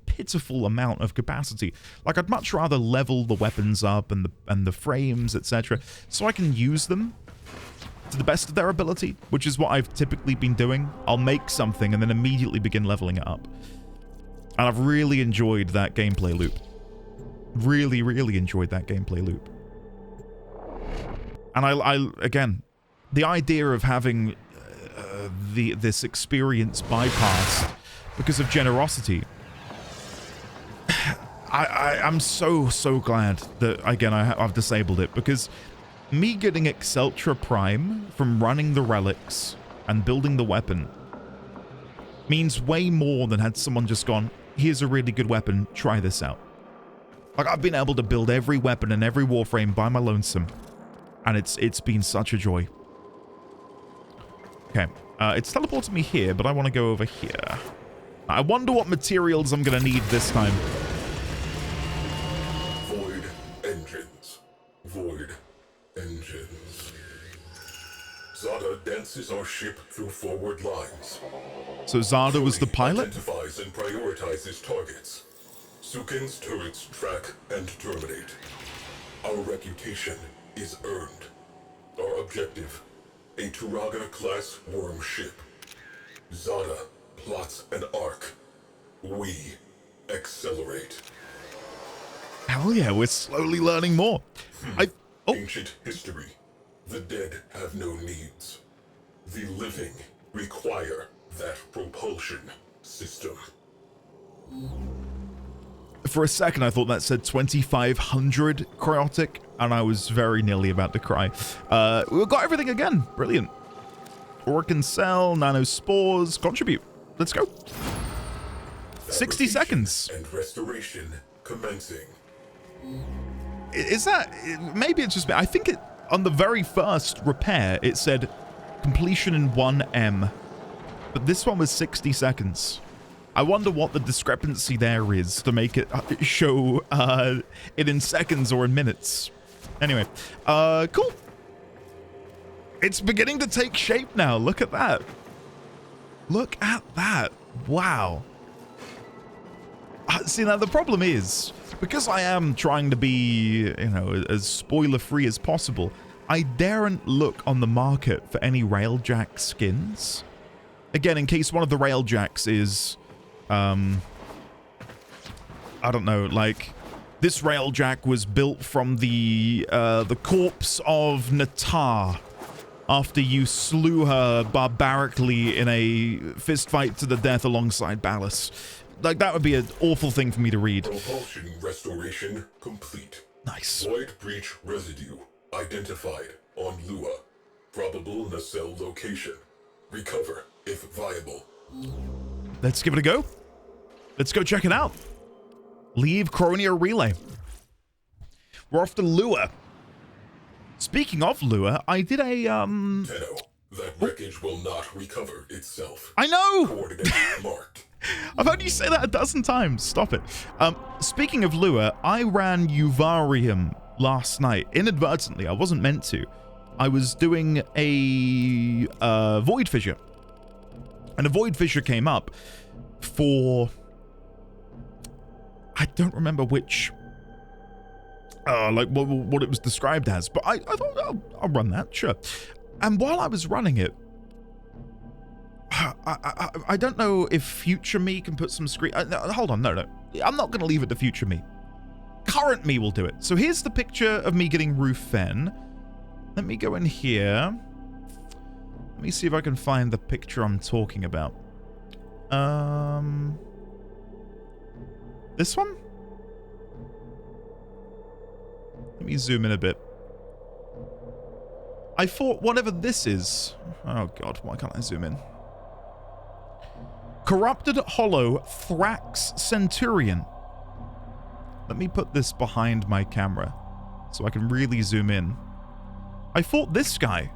pitiful amount of capacity. Like, I'd much rather level the weapons up and the frames, etc., so I can use them to the best of their ability, which is what I've typically been doing. I'll make something and then immediately begin leveling it up. And I've really enjoyed that gameplay loop. Really, really enjoyed that gameplay loop. And I again, the idea of having this experience bypassed because of generosity. I'm so glad that, again, I've disabled it, because me getting Exceltra Prime from running the relics and building the weapon means way more than had someone just gone, here's a really good weapon, try this out. Like, I've been able to build every weapon and every Warframe by my lonesome, and it's been such a joy. Okay, it's teleported me here, but I want to go over here. I wonder what materials I'm going to need this time. Void engines. Void engines. Zada dances our ship through forward lines. So Zada was the pilot? Identifies and prioritizes targets. Sukin's turrets track and terminate. Our reputation is earned. Our objective, a Turaga-class worm ship. Zada plots an arc. We accelerate. Hell yeah, we're slowly learning more. Ancient history. The dead have no needs. The living require that propulsion system. For a second, I thought that said 2,500 cryotic, and I was very nearly about to cry. We've got everything again. Brilliant. Organ cell, nanospores, contribute. Let's go. 60 seconds. And restoration commencing. Is that... Maybe it's just... I think it... On the very first repair, it said completion in 1M. But this one was 60 seconds. I wonder what the discrepancy there is to make it show it in seconds or in minutes. Anyway, cool. It's beginning to take shape now. Look at that. Look at that. Wow. See, now the problem is, because I am trying to be, you know, as spoiler-free as possible, I daren't look on the market for any Railjack skins. Again, in case one of the Railjacks is, I don't know, like, this Railjack was built from the corpse of Natar after you slew her barbarically in a fistfight to the death alongside Ballas. Like, that would be an awful thing for me to read. Propulsion restoration complete. Nice. Void breach residue identified on Lua. Probable nacelle location. Recover if viable. Let's give it a go. Let's go check it out. Leave Chronia Relay. We're off to Lua. Speaking of Lua, I did a, Tenno, that wreckage will not recover itself. I know! Coordinates marked. I've heard you say that a dozen times. Stop it. Speaking of Lua, I ran Uvarium last night. Inadvertently. I wasn't meant to. I was doing a Void Fissure. And a Void Fissure came up for... I don't remember which... like what it was described as. But I thought, I'll run that, sure. And while I was running it, I don't know if future me can put some screen... no, hold on, no. I'm not going to leave it to future me. Current me will do it. So here's the picture of me getting Roof Fen. Let me go in here. Let me see if I can find the picture I'm talking about. This one? Let me zoom in a bit. I thought whatever this is... Oh god, why can't I zoom in? Corrupted Hollow Thrax Centurion. Let me put this behind my camera so I can really zoom in. I thought this guy.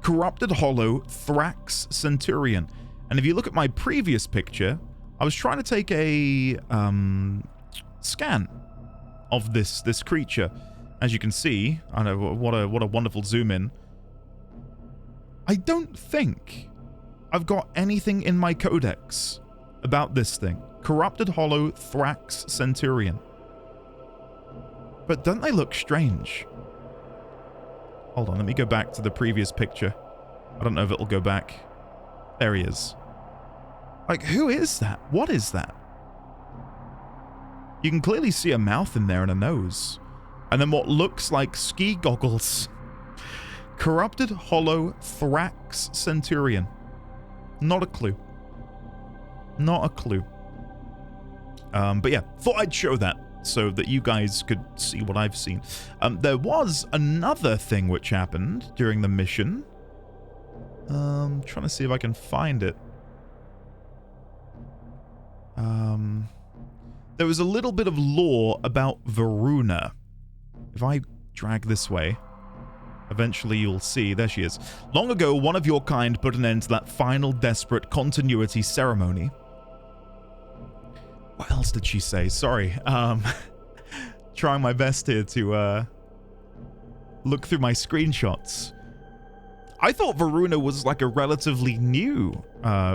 Corrupted Hollow Thrax Centurion. And if you look at my previous picture, I was trying to take a scan of this creature. As you can see, I know what a wonderful zoom in. I don't think I've got anything in my codex about this thing. Corrupted Hollow Thrax Centurion. But don't they look strange? Hold on, let me go back to the previous picture. I don't know if it'll go back. There he is. Like, who is that? What is that? You can clearly see a mouth in there and a nose. And then what looks like ski goggles. Corrupted Hollow Thrax Centurion. Not a clue. Not a clue. But yeah, thought I'd show that so that you guys could see what I've seen. There was another thing which happened during the mission. Trying to see if I can find it. There was a little bit of lore about Varuna. If I drag this way, eventually you'll see. There she is. Long ago, one of your kind put an end to that final desperate continuity ceremony. What else did she say? Sorry. trying my best here to look through my screenshots. I thought Varuna was like a relatively new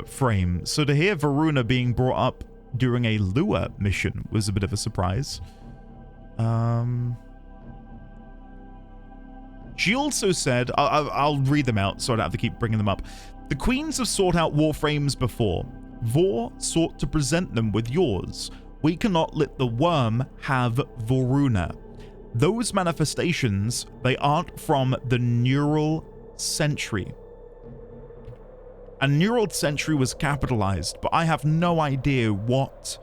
frame, so to hear Varuna being brought up during a Lua mission was a bit of a surprise. She also said, I'll read them out so I don't have to keep bringing them up. The queens have sought out Warframes before. Vor sought to present them with yours. We cannot let the worm have Voruna. Those manifestations, they aren't from the neural century. A neural century was capitalized, but I have no idea what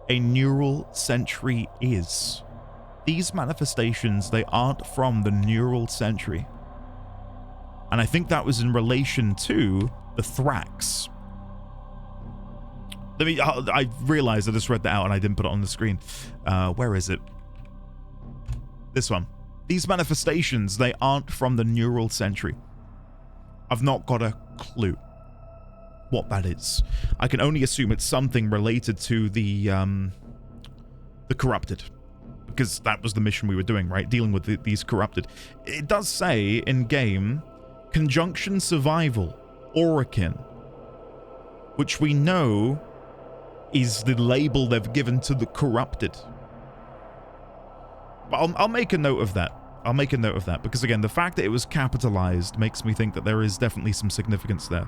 a neural century is. These manifestations, they aren't from the neural century. And I think that was in relation to the Thrax. I realized I just read that out and I didn't put it on the screen. Where is it? This one. These manifestations, they aren't from the neural century. I've not got a clue what that is. I can only assume it's something related to the corrupted, because that was the mission we were doing, right? Dealing with these corrupted. It does say in game, conjunction survival, Orokin, which we know is the label they've given to the corrupted. But I'll make a note of that. I'll make a note of that, because again, the fact that it was capitalized makes me think that there is definitely some significance there.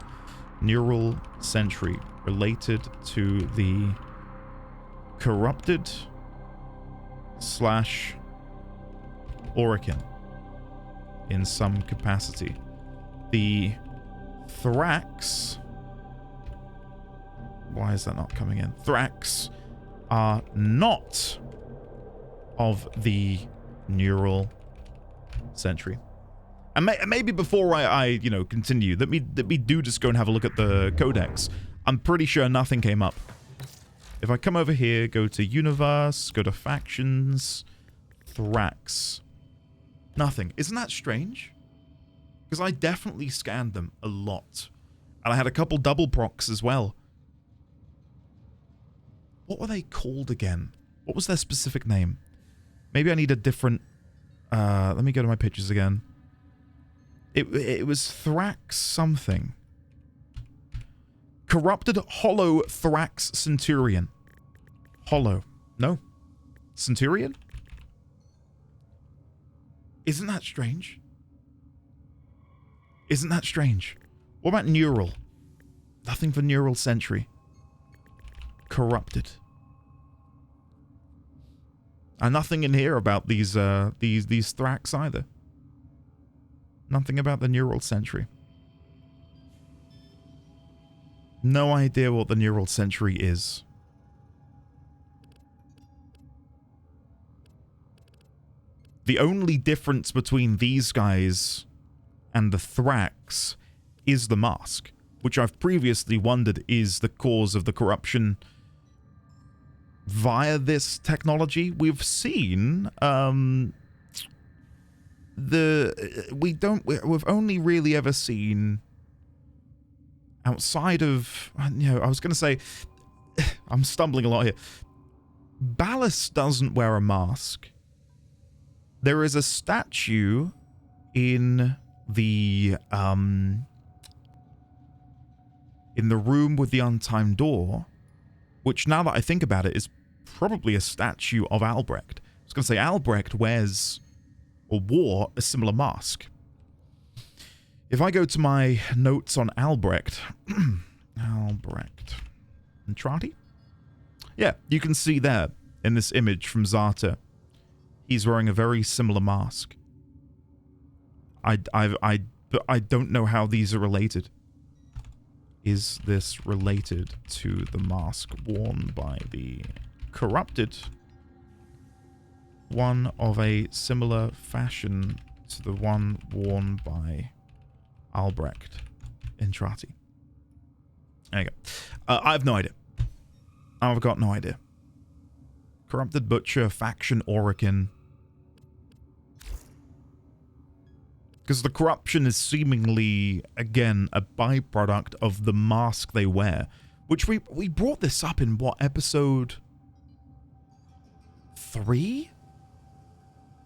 Neural century related to the corrupted / Orokin in some capacity. The Thrax, why is that not coming in? Thrax are not of the neural century. And maybe before I continue, let me do just go and have a look at the codex. I'm pretty sure nothing came up. If I come over here, go to universe, go to factions, Thrax, nothing. Isn't that strange? Because I definitely scanned them a lot. And I had a couple double procs as well. What were they called again? What was their specific name? Maybe I need a different... let me go to my pictures again. It was Thrax something. Corrupted Hollow Thrax Centurion. Hollow. No. Centurion? Isn't that strange? Isn't that strange? What about Neural? Nothing for Neural Century. Corrupted. And nothing in here about these Thrax either. Nothing about the Neural Century. No idea what the Neural Century is. The only difference between these guys and the Thrax is the mask, which I've previously wondered is the cause of the corruption via this technology. We've seen we've only really ever seen outside of, I was going to say, I'm stumbling a lot here. Ballast doesn't wear a mask. There is a statue in the room with the untimed door, which now that I think about it is probably a statue of Albrecht. I was going to say Albrecht wears or wore a similar mask. If I go to my notes on Albrecht, Albrecht Entrati? Yeah, you can see there in this image from Zata, he's wearing a very similar mask. I don't know how these are related. Is this related to the mask worn by the corrupted? One of a similar fashion to the one worn by Albrecht Entrati. There you go. I have no idea. I've got no idea. Corrupted Butcher, Faction Orokin. Because the corruption is seemingly, again, a byproduct of the mask they wear. Which we brought this up in, what, episode 3?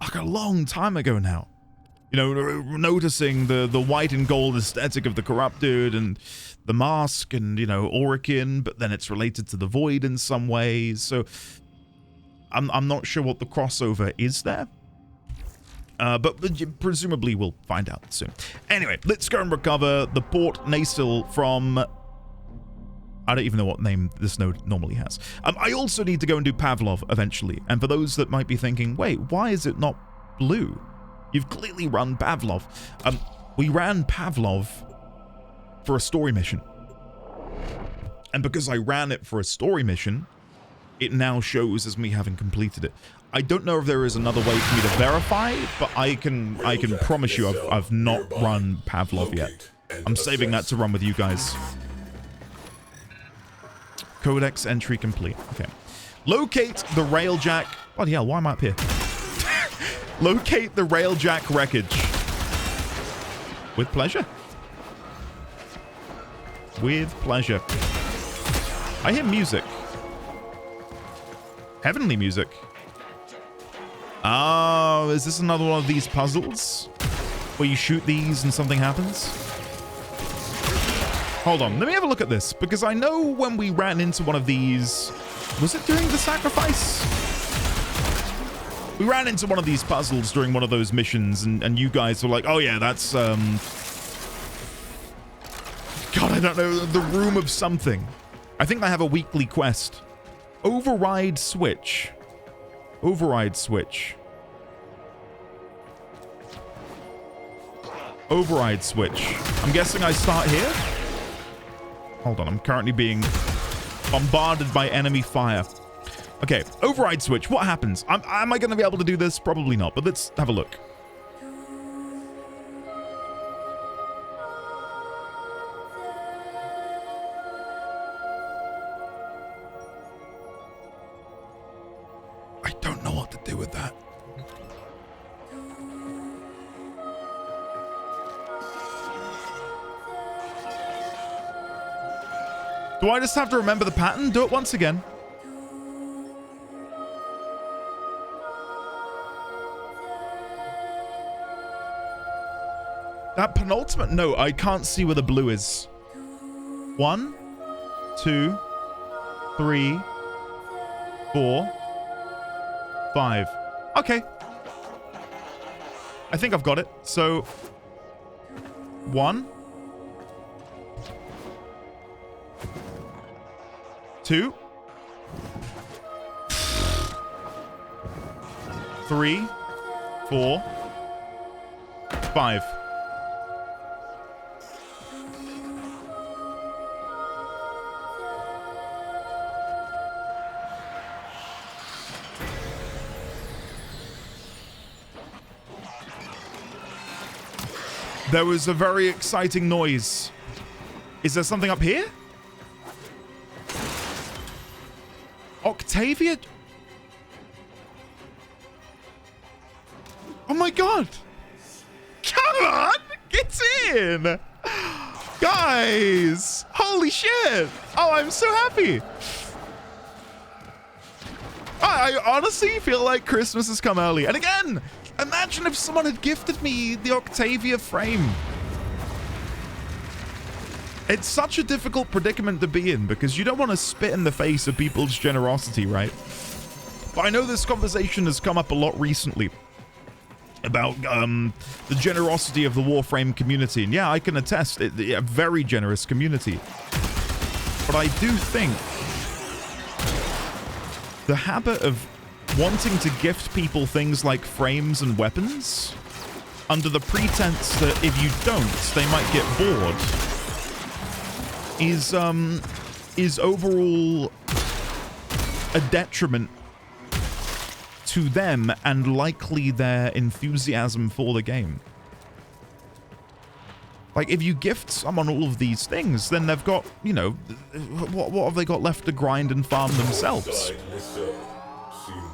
like a long time ago now. You know, noticing the white and gold aesthetic of the Corrupted and the mask and, you know, Orikin, but then it's related to the Void in some ways. So I'm not sure what the crossover is there. But presumably we'll find out soon. Anyway, let's go and recover the Port Nasil from... I don't even know what name this node normally has. I also need to go and do Pavlov eventually. And for those that might be thinking, wait, why is it not blue? You've clearly run Pavlov. We ran Pavlov for a story mission. And because I ran it for a story mission, it now shows as me having completed it. I don't know if there is another way for me to verify, but I can promise you I've not run Pavlov yet. I'm saving that to run with you guys. Codex entry complete. Okay. Locate the Railjack. Bloody hell, why am I up here? Locate the Railjack wreckage. With pleasure. With pleasure. I hear music. Heavenly music. Oh, is this another one of these puzzles? Where you shoot these and something happens? Hold on, let me have a look at this. Because I know when we ran into one of these... Was it during the sacrifice? We ran into one of these puzzles during one of those missions, and you guys were like, oh yeah, that's, God, I don't know, the room of something. I think I have a weekly quest. Override switch. Override switch. Override switch. I'm guessing I start here? Hold on, I'm currently being bombarded by enemy fire. Okay, override switch. What happens? Am I going to be able to do this? Probably not, but let's have a look. I don't know what to do with that. Do I just have to remember the pattern? Do it once again. That penultimate note, I can't see where the blue is. 1, 2, 3, 4, 5. Okay. I think I've got it. So, 1, 2, 3, 4, 5. There was a very exciting noise. Is there something up here? Octavia? Oh my god! Come on! Get in! Guys! Holy shit! Oh, I'm so happy! I honestly feel like Christmas has come early. And again, imagine if someone had gifted me the Octavia frame. It's such a difficult predicament to be in because you don't want to spit in the face of people's generosity, right? But I know this conversation has come up a lot recently about the generosity of the Warframe community. And yeah, I can attest, a very generous community. But I do think the habit of wanting to gift people things like frames and weapons under the pretense that if you don't, they might get bored is overall a detriment to them and likely their enthusiasm for the game. Like, if you gift someone all of these things, then they've got, you know, what have they got left to grind and farm themselves? Seen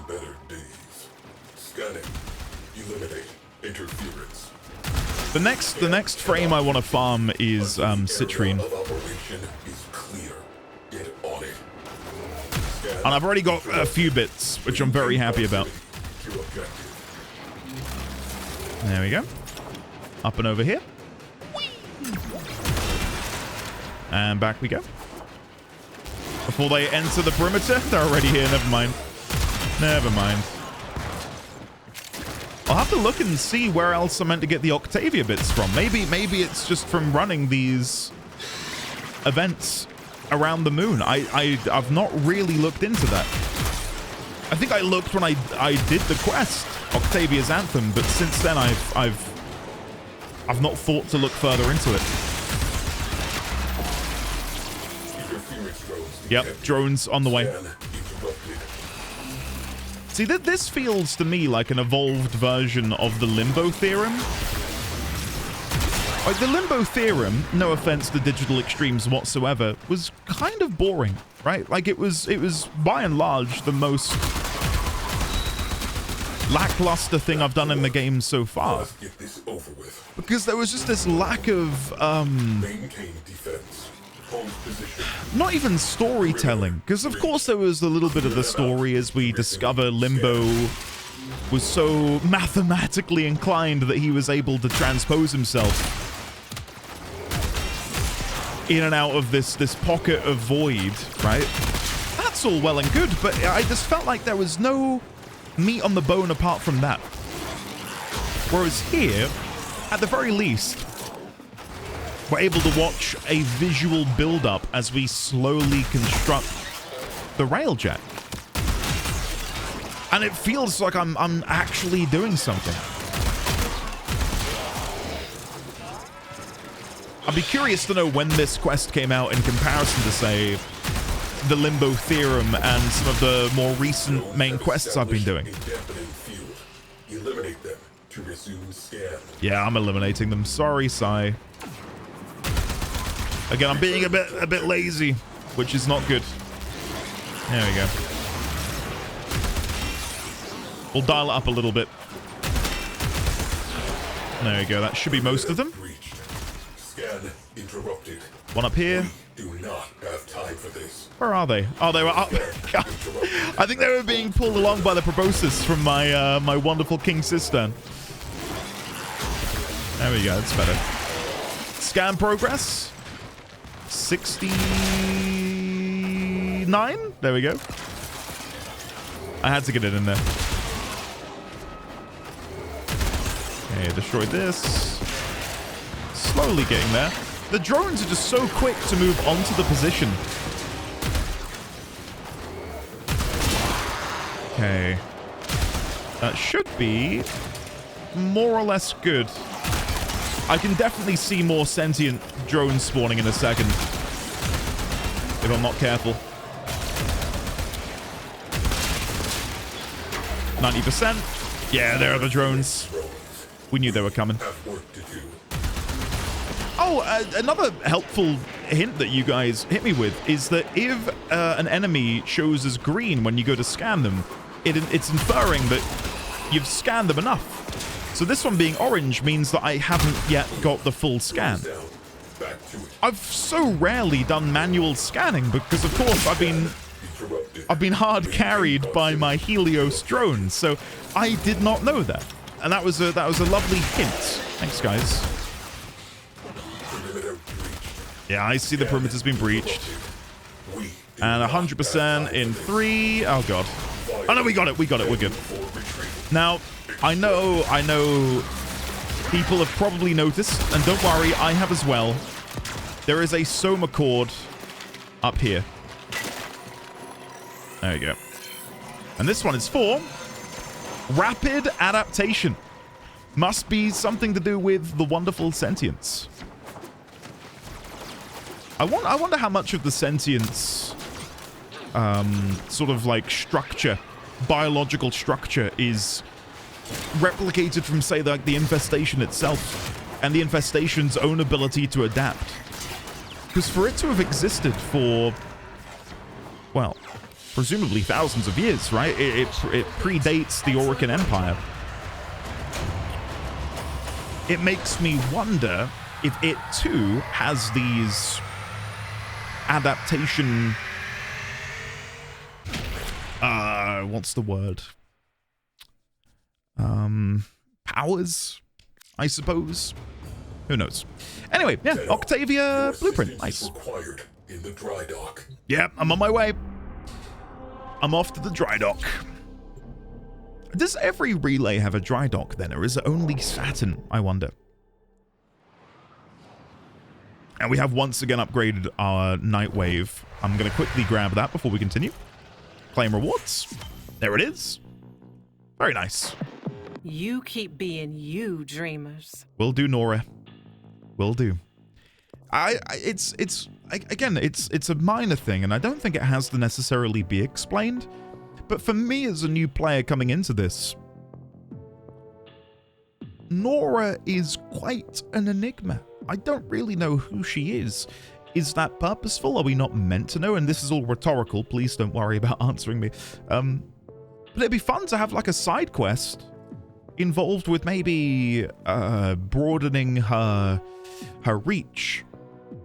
better days. Scanning. Eliminate interference. The next frame I want to farm is citrine. And I've already got a few bits, which I'm very happy about. There we go. Up and over here. And back we go. Before they enter the perimeter, they're already here. Never mind. Never mind. I'll have to look and see where else I'm meant to get the Octavia bits from. Maybe it's just from running these events around the moon. I've not really looked into that. I think I looked when I did the quest, Octavia's Anthem, but since then I've not thought to look further into it. Yep, drones on the way. See, this feels to me like an evolved version of the Limbo Theorem. Like, the Limbo Theorem, no offense to Digital Extremes whatsoever, was kind of boring, right? Like, it was by and large the most lackluster thing I've done in the game so far. Because there was just this lack of, Maintain defense. Hold position. not even storytelling, because of course there was a little bit of the story as we discover Limbo was so mathematically inclined that he was able to transpose himself in and out of this pocket of void, right? That's all well and good, but I just felt like there was no meat on the bone apart from that. Whereas here, at the very least, we're able to watch a visual build-up as we slowly construct the Railjack. And it feels like I'm actually doing something. I'd be curious to know when this quest came out in comparison to, say, the Limbo Theorem and some of the more recent main quests I've been doing. Eliminate them to resume scan. Yeah, I'm eliminating them. Sorry, Sai. Again, I'm being a bit lazy, which is not good. There we go. We'll dial it up a little bit. There we go. That should be most of them. Scan interrupted. One up here. Do not have time for this. Where are they? Oh, they were up. I think they were being pulled along by the proboscis from my my wonderful King Cistern. There we go. That's better. Scan progress. 69. There we go. I had to get it in there. Okay, destroyed this. Slowly getting there. The drones are just so quick to move onto the position. Okay. That should be more or less good. I can definitely see more sentient drones spawning in a second, if I'm not careful. 90%. Yeah, there are the drones. We knew they were coming. Oh, another helpful hint that you guys hit me with is that if an enemy shows as green when you go to scan them, it's inferring that you've scanned them enough. So this one being orange means that I haven't yet got the full scan. I've so rarely done manual scanning because, of course, I've been hard carried by my Helios drone, so I did not know that, and that was a lovely hint. Thanks, guys. Yeah, I see the perimeter's been breached, and 100% in 3. Oh god. Oh no, we got it. We're good. Now, I know people have probably noticed, and don't worry, I have as well. There is a Soma cord up here. There you go. And this one is for rapid adaptation. Must be something to do with the wonderful sentience. I wonder how much of the sentience sort of like structure, biological structure, is replicated from, say, like the infestation itself and the infestation's own ability to adapt. Because for it to have existed for, well, presumably thousands of years, right? It predates the Aurican Empire. It makes me wonder if it too has these adaptation, what's the word? Powers? I suppose. Who knows? Anyway, yeah, Octavia blueprint. Nice. Required in the dry dock. Yeah, I'm on my way. I'm off to the dry dock. Does every relay have a dry dock then, or is it only Saturn, I wonder? And we have once again upgraded our Nightwave. I'm going to quickly grab that before we continue. Claim rewards. There it is. Very nice. You keep being you, dreamers. Will do, Nora. Will do. It's a minor thing, and I don't think it has to necessarily be explained. But for me as a new player coming into this, Nora is quite an enigma. I don't really know who she is. Is that purposeful? Are we not meant to know? And this is all rhetorical. Please don't worry about answering me. But it'd be fun to have like a side quest involved with maybe broadening her reach.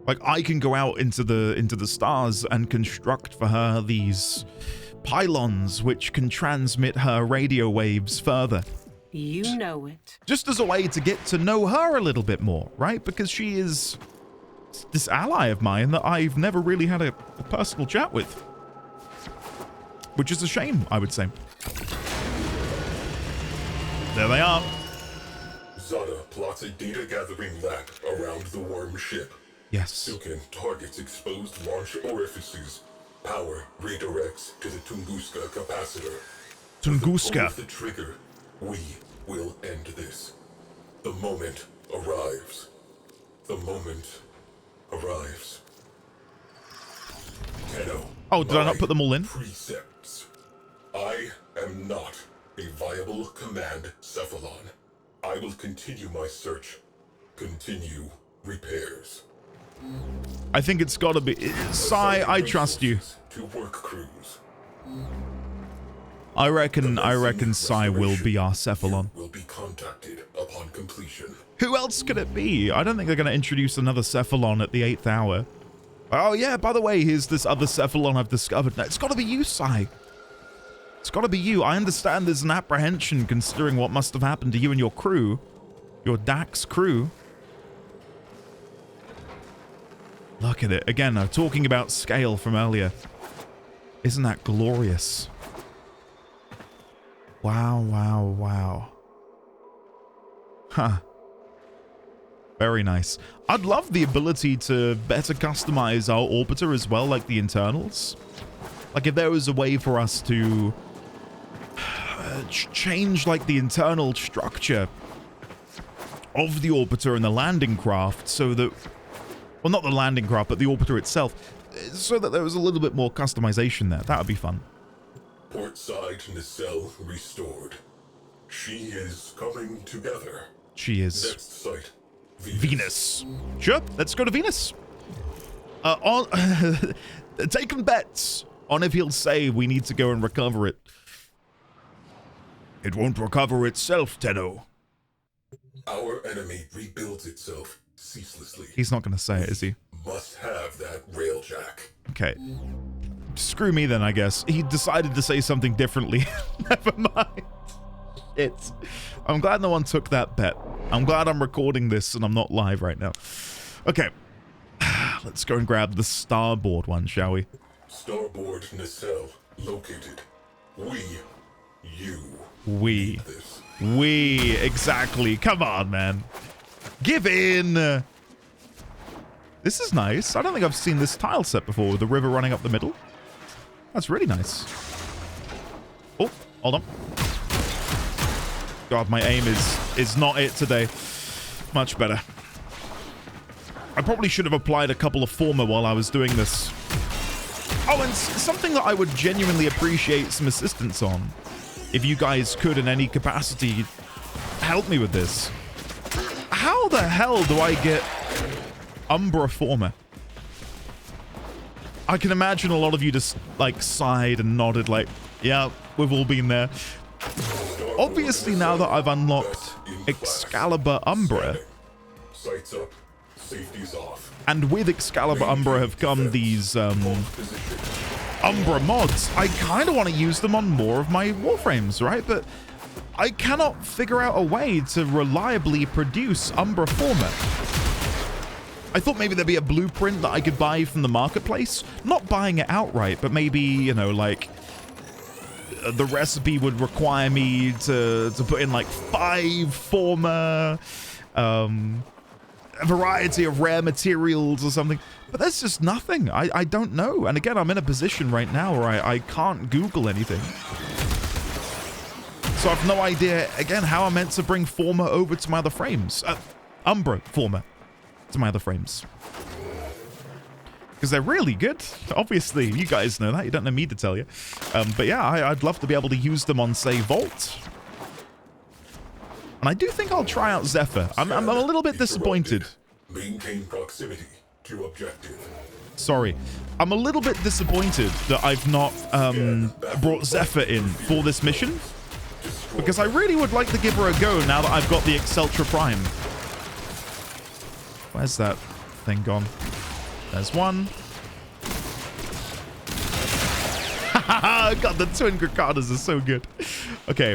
Like I can go out into the stars and construct for her these pylons which can transmit her radio waves further. You know it. Just as a way to get to know her a little bit more, right? Because she is this ally of mine that I've never really had a personal chat with. Which is a shame, I would say. There they are. Zada plots a data gathering lab around the worm ship. Yes. Sukin targets exposed launch orifices. Power redirects to the Tunguska capacitor. Tunguska. With the trigger, we will end this. The moment arrives. The moment arrives. Tenno. Oh, did I not put them all in? Precepts. I am not a viable command Cephalon. I will continue my search. Continue repairs. I think it's gotta be... Sai, I trust you. To work crews. I reckon Sai will be our Cephalon. Will be contacted upon completion. Who else could it be? I don't think they're going to introduce another Cephalon at the 8th hour. Oh yeah, by the way, here's this other Cephalon I've discovered. Now, it's got to be you, Sai. It's got to be you. I understand there's an apprehension considering what must have happened to you and your crew. Your Dax crew. Look at it. Again, talking about scale from earlier. Isn't that glorious? Wow, wow, wow. Huh. Very nice. I'd love the ability to better customize our orbiter as well, like the internals. Like if there was a way for us to change like the internal structure of the orbiter and the landing craft so that, well, not the landing craft, but the orbiter itself, so that there was a little bit more customization there. That would be fun. Portside nacelle restored. She is coming together. She is. Next site, Venus. Sure, let's go to Venus. Taking bets on if he'll say we need to go and recover it. It won't recover itself, Tenno. Our enemy rebuilds itself ceaselessly. He's not going to say it, is he? Must have that railjack. Okay. Screw me then, I guess. He decided to say something differently. Never mind. Shit. I'm glad no one took that bet. I'm glad I'm recording this and I'm not live right now. Okay. Let's go and grab the starboard one, shall we? Starboard nacelle located. We. Exactly. Come on, man. Give in. This is nice. I don't think I've seen this tile set before with the river running up the middle. That's really nice. Oh, hold on. God, my aim is not it today. Much better. I probably should have applied a couple of former while I was doing this. Oh, and something that I would genuinely appreciate some assistance on, if you guys could in any capacity help me with this. How the hell do I get Umbra former? I can imagine a lot of you just like sighed and nodded like, yeah, we've all been there. Obviously, now that I've unlocked Excalibur Umbra, Sights up, safety's off. and with Excalibur Umbra have come these Umbra mods, I kind of want to use them on more of my Warframes, right? But I cannot figure out a way to reliably produce Umbra Former. I thought maybe there'd be a blueprint that I could buy from the marketplace. Not buying it outright, but maybe, you know, like the recipe would require me to put in like 5 Former, a variety of rare materials or something. But there's just nothing. I don't know. And again, I'm in a position right now where I can't Google anything. So I've no idea, again, how I'm meant to bring Former over to my other frames. Umbra Former to my other frames. Because they're really good. Obviously, you guys know that. You don't know me to tell you. But yeah, I'd love to be able to use them on, say, Vault. And I do think I'll try out Zephyr. I'm a little bit disappointed. Maintain proximity to objective. Sorry. I'm a little bit disappointed that I've not brought Zephyr in for this mission. Because I really would like to give her a go now that I've got the Exceltra Prime. Where's that thing gone? There's one. God, the twin Grakadas are so good. Okay.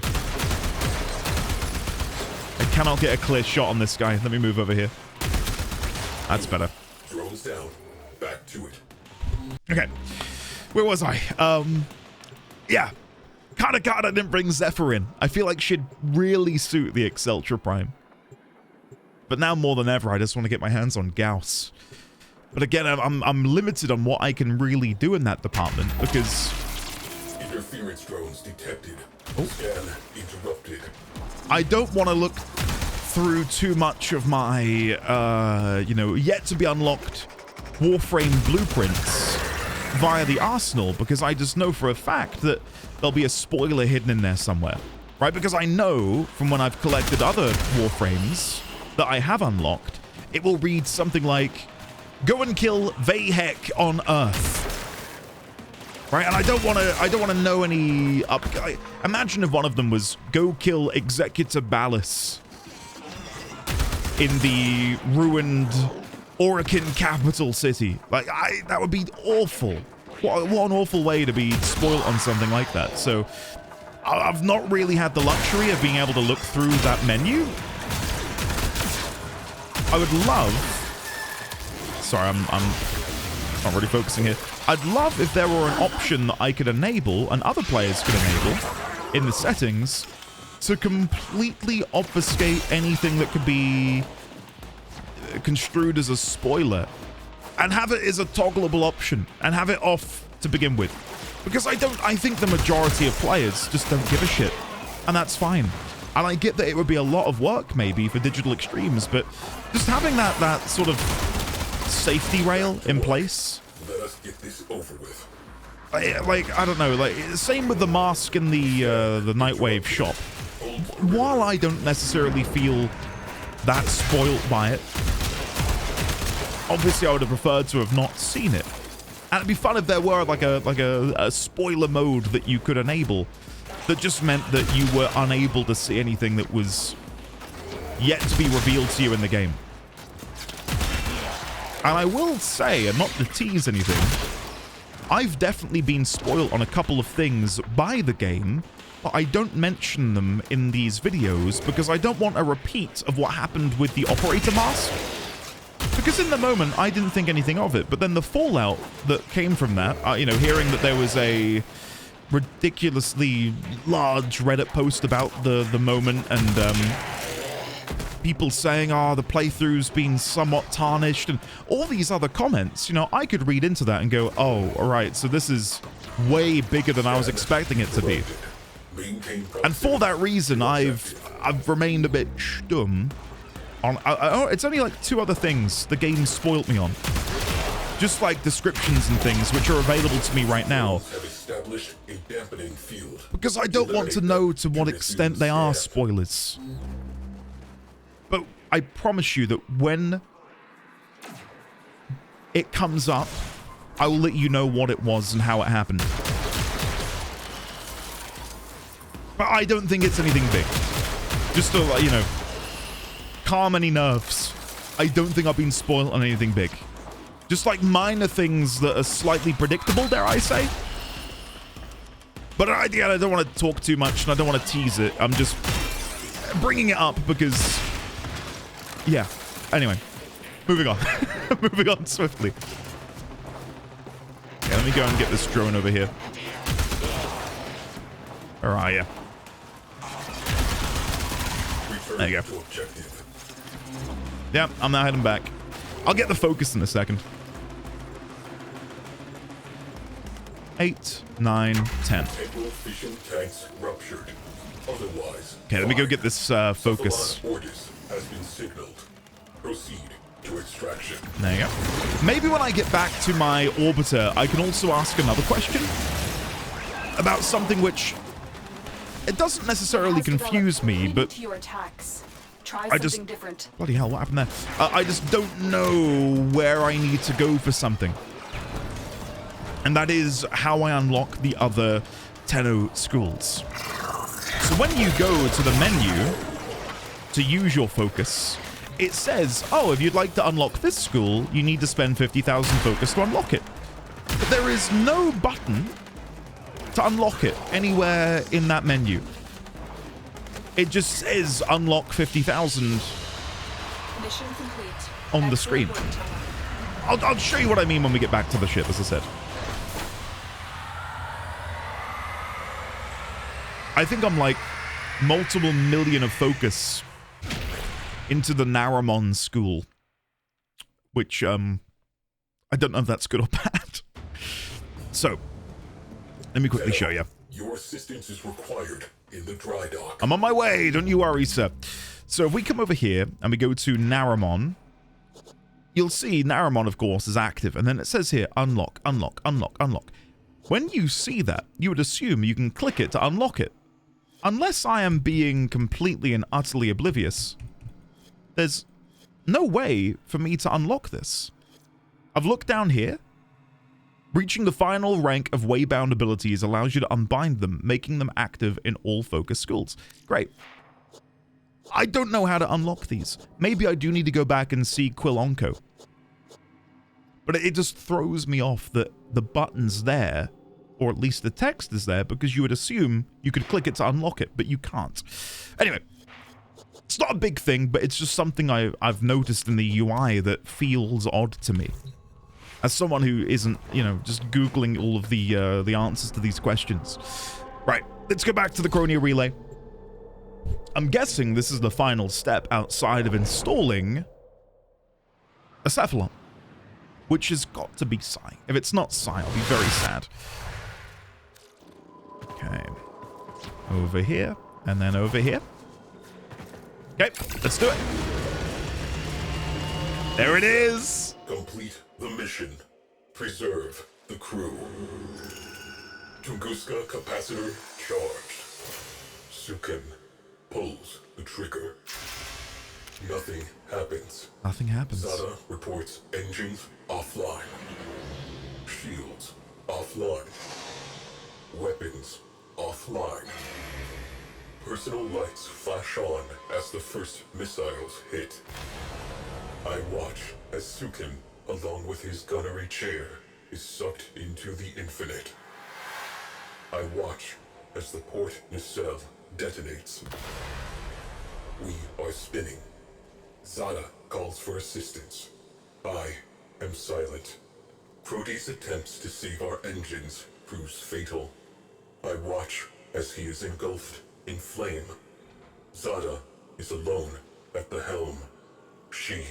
I cannot get a clear shot on this guy. Let me move over here. That's better. Drones down. Back to it. Okay. Where was I? Yeah. Kinda glad I didn't bring Zephyr in. I feel like she'd really suit the Exceltra Prime. But now more than ever, I just want to get my hands on Gauss. But again, I'm limited on what I can really do in that department because... Interference drones detected. Oh. Scan interrupted. I don't want to look through too much of my, you know, yet to be unlocked Warframe blueprints via the arsenal because I just know for a fact that there'll be a spoiler hidden in there somewhere, right? Because I know from when I've collected other Warframes that I have unlocked, it will read something like, go and kill Vahek on Earth. Right? And I don't want to know any imagine if one of them was go kill Executor Ballas in the ruined Orokin capital city. Like that would be awful. What an awful way to be spoiled on something like that. So I've not really had the luxury of being able to look through that menu. I would love... Sorry, I'm not really focusing here. I'd love if there were an option that I could enable, and other players could enable, in the settings, to completely obfuscate anything that could be construed as a spoiler, and have it as a toggleable option, and have it off to begin with. Because I think the majority of players just don't give a shit, and that's fine. And I get that it would be a lot of work, maybe, for Digital Extremes, but just having that sort of safety rail in place. Let us get this over with. Like, I don't know, like, same with the mask in the Nightwave shop. While I don't necessarily feel that spoiled by it, obviously I would have preferred to have not seen it. And it'd be fun if there were like a spoiler mode that you could enable that just meant that you were unable to see anything that was yet to be revealed to you in the game. And I will say, and not to tease anything, I've definitely been spoiled on a couple of things by the game, but I don't mention them in these videos because I don't want a repeat of what happened with the operator mask. Because in the moment, I didn't think anything of it, but then the fallout that came from that, you know, hearing that there was a ridiculously large Reddit post about the moment and people saying, oh, the playthrough's been somewhat tarnished and all these other comments, you know, I could read into that and go, oh, all right, so this is way bigger than I was expecting it to be. And for that reason, I've remained a bit stum on, it's only like 2 other things the game spoiled me on. Just like descriptions and things which are available to me right now. Because I don't want to know to what extent they are spoilers. But I promise you that when it comes up, I will let you know what it was and how it happened. But I don't think it's anything big. Just to, you know, calm any nerves. I don't think I've been spoiled on anything big. Just like minor things that are slightly predictable, dare I say. But I don't want to talk too much, and I don't want to tease it. I'm just bringing it up because, yeah. Anyway, moving on. Moving on swiftly. Okay, let me go and get this drone over here. Where are you? There you go. Yeah, I'm now heading back. I'll get the focus in a second. 8, 9, 10. Okay, let me go get this focus. There you go. Maybe when I get back to my orbiter, I can also ask another question about something which it doesn't necessarily confuse me, but I just bloody hell, what happened there? I just don't know where I need to go for something. And that is how I unlock the other Tenno schools. So when you go to the menu to use your focus, it says, oh, if you'd like to unlock this school, you need to spend 50,000 focus to unlock it. But there is no button to unlock it anywhere in that menu. It just says unlock 50,000 Mission complete. on the screen. I'll show you what I mean when we get back to the ship, as I said. I think I'm like multiple million of focus into the Naramon school, which I don't know if that's good or bad. So let me quickly show you. Your assistance is required in the dry dock. I'm on my way, don't you worry, sir. So if we come over here and we go to Naramon, you'll see Naramon, of course, is active, and then it says here unlock, unlock, unlock, unlock. When you see that, you would assume you can click it to unlock it. Unless I am being completely and utterly oblivious, there's no way for me to unlock this. I've looked down here. Reaching the final rank of waybound abilities allows you to unbind them, making them active in all focus schools. Great. I don't know how to unlock these. Maybe I do need to go back and see Quilonko. But it just throws me off that the button's there, or at least the text is there, because you would assume you could click it to unlock it, but you can't. Anyway, it's not a big thing, but it's just something I've noticed in the UI that feels odd to me. As someone who isn't, you know, just Googling all of the answers to these questions. Right, let's go back to the Chronia Relay. I'm guessing this is the final step outside of installing a Cephalon, which has got to be Psy. If it's not Psy, I'll be very sad. Okay. Over here, and then over here. Okay, let's do it. There it is. Complete the mission. Preserve the crew. Tunguska capacitor charged. Sukin pulls the trigger. Nothing happens. Nothing happens. Zada reports engines offline. Shields offline. Weapons offline. Personal lights flash on as the first missiles hit. I watch as Sukin, along with his gunnery chair, is sucked into the infinite. I watch as the port nacelle detonates. We are spinning. Zada calls for assistance. I am silent. Crody's attempts to save our engines proves fatal. I watch as he is engulfed in flame. Zada is alone at the helm. She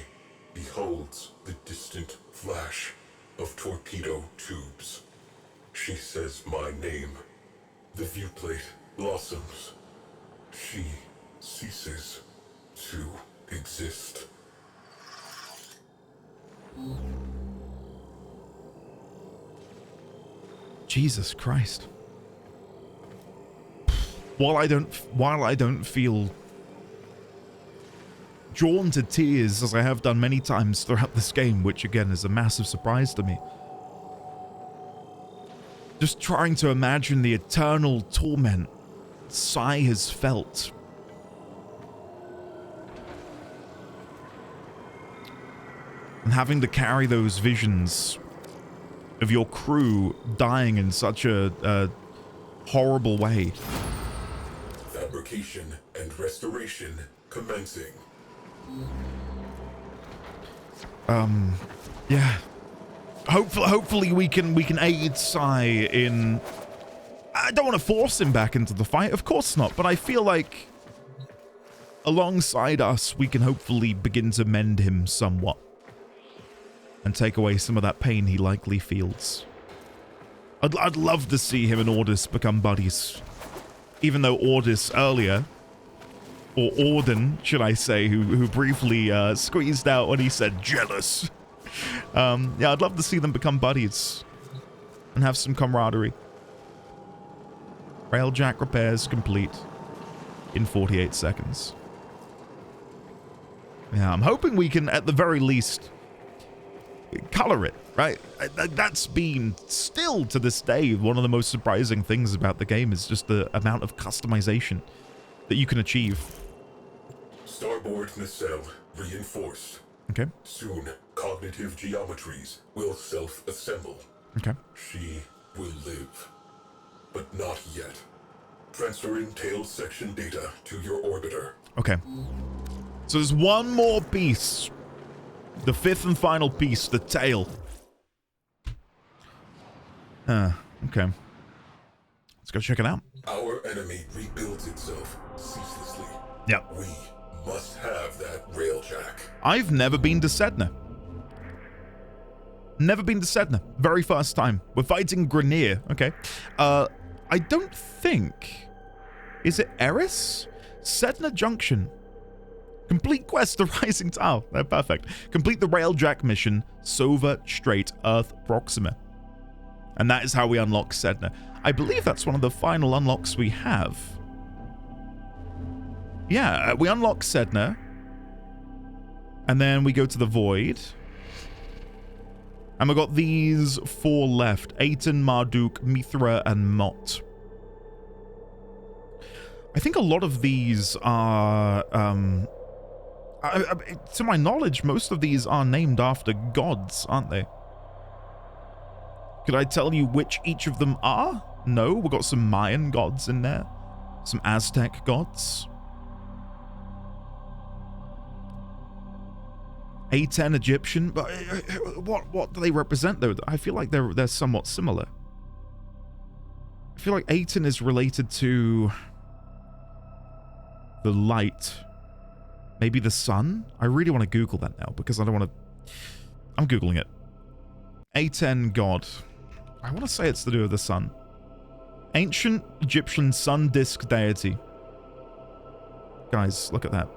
beholds the distant flash of torpedo tubes. She says my name. The viewplate blossoms. She ceases to exist. Jesus Christ. While I don't feel drawn to tears, as I have done many times throughout this game, which again is a massive surprise to me, just trying to imagine the eternal torment Sai has felt. And having to carry those visions of your crew dying in such a horrible way. Fabrication and restoration commencing. Yeah. Hopefully we can aid Sai in... I don't want to force him back into the fight, of course not, but I feel like alongside us, we can hopefully begin to mend him somewhat and take away some of that pain he likely feels. I'd love to see him and Ordis become buddies. Even though Ordis earlier, or Orden, should I say, who briefly squeezed out when he said jealous. Yeah, I'd love to see them become buddies and have some camaraderie. Railjack repairs complete in 48 seconds. Yeah, I'm hoping we can, at the very least, color it, right? That's been, still to this day, one of the most surprising things about the game is just the amount of customization that you can achieve. Starboard nacelle reinforced. Okay. Soon, cognitive geometries will self-assemble. Okay. She will live. But not yet. Transferring tail section data to your orbiter. Okay. So there's one more piece. The fifth and final piece, the tail. Okay. Let's go check it out. Our enemy rebuilds itself ceaselessly. Yep. We must have that railjack. I've never been to Sedna. Never been to Sedna. Very first time. We're fighting Grineer. Okay. I don't think... Is it Eris? Sedna Junction. Complete quest, the Rising Tile. They're perfect. Complete the Railjack mission, Sova Strait, Earth Proxima. And that is how we unlock Sedna. I believe that's one of the final unlocks we have. Yeah, we unlock Sedna. And then we go to the Void. And we've got these 4 left. Aten, Marduk, Mithra, and Mott. I think a lot of these are... to my knowledge, most of these are named after gods, aren't they? Could I tell you which each of them are? No, we've got some Mayan gods in there. Some Aztec gods. Aten Egyptian, but what do they represent though? I feel like they're somewhat similar. I feel like Aten is related to the light. Maybe the sun? I really want to Google that now because I don't want to... I'm Googling it. Aten god. I want to say it's to do with the sun. Ancient Egyptian sun disk deity. Guys, look at that.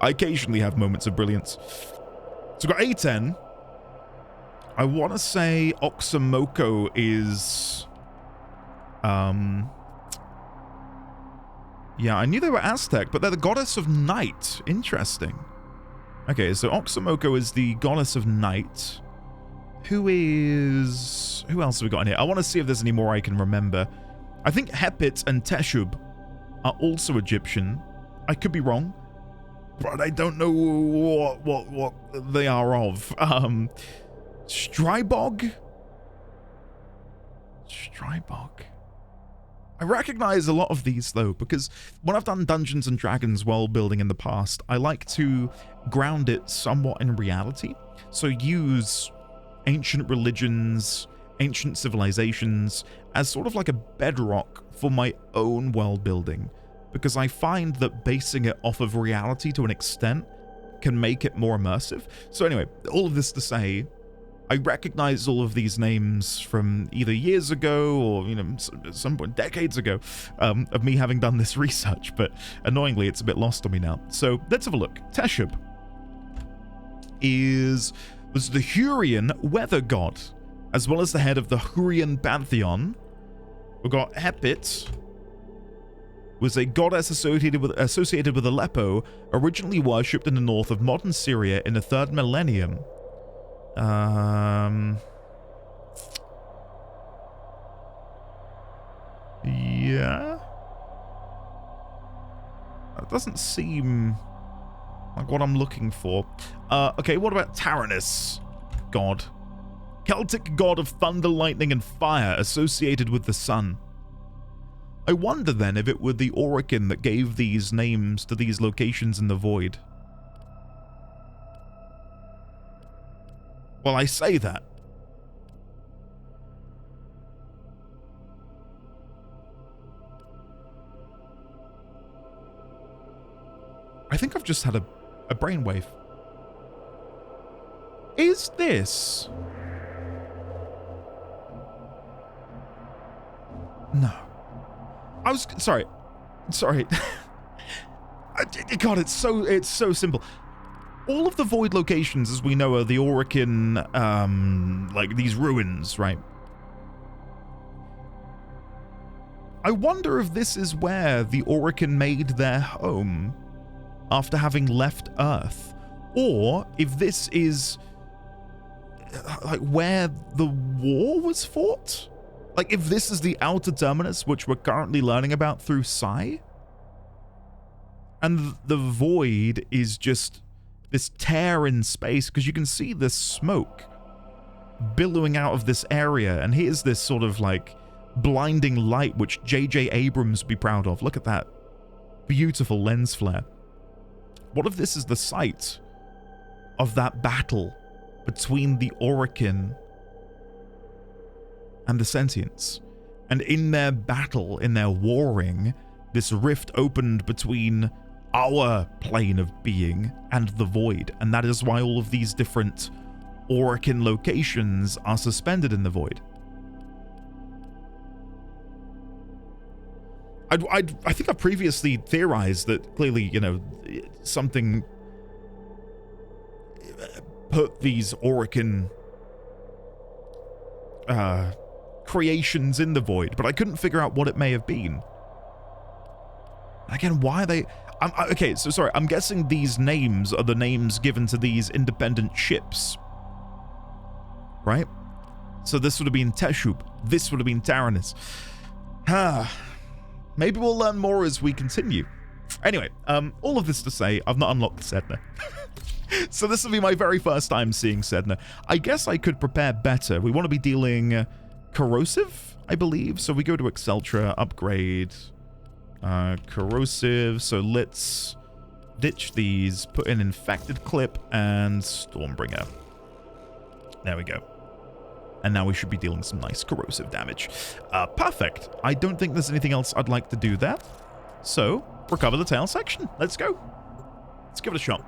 I occasionally have moments of brilliance. So we've got Aten. I want to say Oxomoko is... Yeah, I knew they were Aztec, but they're the goddess of night. Interesting. Okay, so Oxomoko is the goddess of night. Who else have we got in here? I want to see if there's any more I can remember. I think Hepit and Teshub are also Egyptian. I could be wrong, but I don't know what they are of. Strybog? Strybog. I recognize a lot of these though, because when I've done Dungeons and Dragons world building in the past, I like to ground it somewhat in reality. So use ancient religions, ancient civilizations as sort of like a bedrock for my own world building, because I find that basing it off of reality to an extent can make it more immersive. So anyway, all of this to say, I recognize all of these names from either years ago or, you know, some point, decades ago, of me having done this research, but annoyingly, it's a bit lost on me now. So let's have a look. Teshub was the Hurrian weather god, as well as the head of the Hurrian pantheon. We've got Hepit, was a goddess associated with Aleppo, originally worshipped in the north of modern Syria in the 3rd millennium. Yeah. That doesn't seem like what I'm looking for. Okay, what about Taranis? God. Celtic god of thunder, lightning, and fire, associated with the sun. I wonder then if it were the Orokin that gave these names to these locations in the void. Well, I say that. I think I've just had a brainwave. Is this? No. I was sorry. God, it's so simple. All of the void locations, as we know, are the Orokin, like these ruins, right? I wonder if this is where the Orokin made their home after having left Earth, or if this is like where the war was fought. Like, if this is the outer terminus, which we're currently learning about through Psi, and the void is just this tear in space, because you can see the smoke billowing out of this area, and here's this sort of, like, blinding light, which J.J. Abrams would be proud of. Look at that beautiful lens flare. What if this is the site of that battle between the Orokin and the sentients? And in their battle, in their warring, this rift opened between our plane of being and the void, and that is why all of these different Orokin locations are suspended in the void. I think I previously theorized that clearly, you know, something put these Orokin creations in the void, but I couldn't figure out what it may have been. Again, why are they... okay, so sorry, I'm guessing these names are the names given to these independent ships. Right? So this would have been Teshub. This would have been Taranis. Maybe we'll learn more as we continue. Anyway, all of this to say, I've not unlocked Sedna. So this will be my very first time seeing Sedna. I guess I could prepare better. We want to be dealing corrosive, I believe. So we go to Exceltra, upgrade corrosive. So let's ditch these, put in infected clip and Stormbringer. There we go. And now we should be dealing some nice corrosive damage. Perfect. I don't think there's anything else I'd like to do there. So, recover the tail section. Let's go. Let's give it a shot.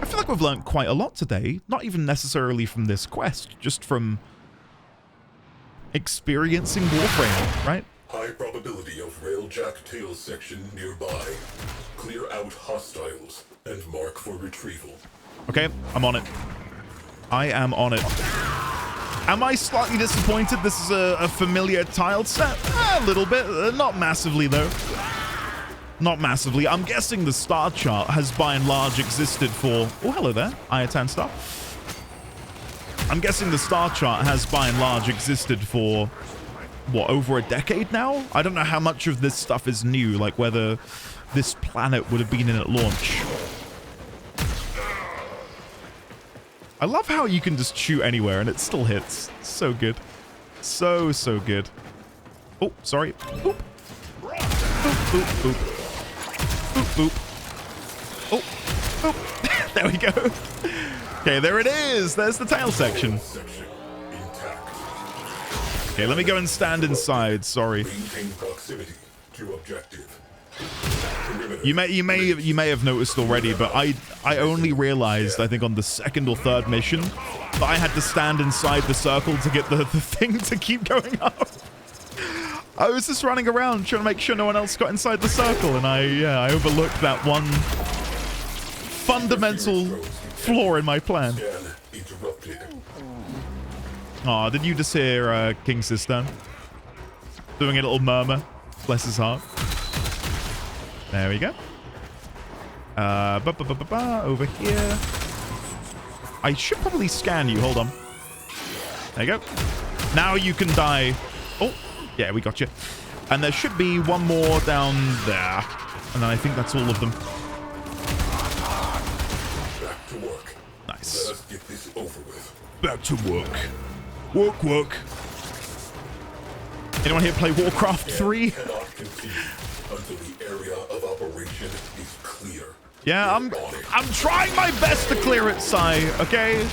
I feel like we've learned quite a lot today. Not even necessarily from this quest, just from experiencing Warframe, right? High probability of Railjack tail section nearby. Clear out hostiles and mark for retrieval. Okay, I'm on it. I am on it. Am I slightly disappointed this is a familiar tile set? A little bit. Not massively, though. Not massively. I'm guessing the star chart has by and large existed for... Oh, hello there. Ayatan Star. I'm guessing the star chart has by and large existed for... what, over a decade now? I don't know how much of this stuff is new, like whether this planet would have been in at launch. I love how you can just shoot anywhere and it still hits. So good. So good. Oh, sorry. Boop. Boop, boop, boop. Boop, boop. Oh, boop. There we go. Okay, there it is. There's the tail section. Okay, let me go and stand inside. Sorry. Maintain proximity to objective. You may have noticed already, but I only realized, I think on the second or third mission, that I had to stand inside the circle to get the thing to keep going up. I was just running around trying to make sure no one else got inside the circle, and I overlooked that one fundamental flaw in my plan. Aw, did you just hear King Sister doing a little murmur? Bless his heart. There we go. Over here. I should probably scan you. Hold on. There you go. Now you can die. Oh, yeah, we got you. And there should be one more down there. And then I think that's all of them. Back to work. Nice. Let us get this over with. Back to work. Work, work. Anyone here play Warcraft 3? Cannot continue until the area of operation is clear. Yeah, I'm trying my best to clear it, Sai, okay?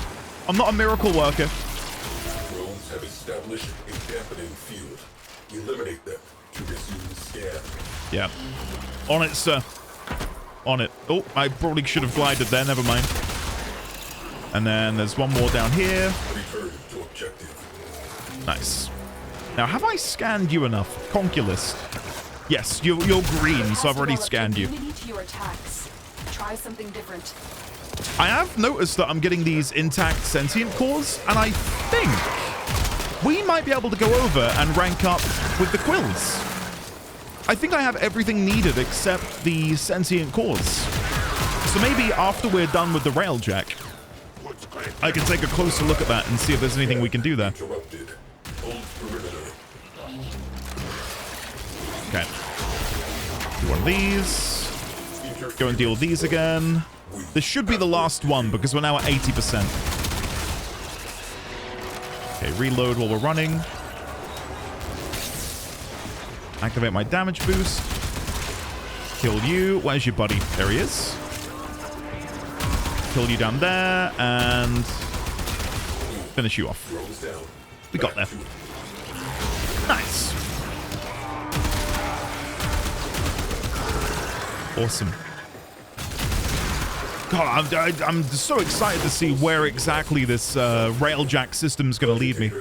I'm not a miracle worker. Drones have established a dampening field. Eliminate them to resume scan. Yeah. On it, sir. On it. Oh, I probably should have glided there. Never mind. And then there's one more down here. Return to objective. Nice. Now, have I scanned you enough? Conculist. Yes, you're green, so I've already scanned you. To your attacks. Try something different. I have noticed that I'm getting these intact sentient cores, and I think we might be able to go over and rank up with the quills. I think I have everything needed except the sentient cores. So maybe after we're done with the Railjack, I can take a closer look at that and see if there's anything we can do there. Interrupted. Hold perimeter. Okay. Do one of these. Go and deal with these again. This should be the last one because we're now at 80%. Okay, reload while we're running. Activate my damage boost. Kill you. Where's your buddy? There he is. Kill you down there and finish you off. We got there. Nice. Awesome. God, I'm so excited to see where exactly this Railjack system is going to lead me.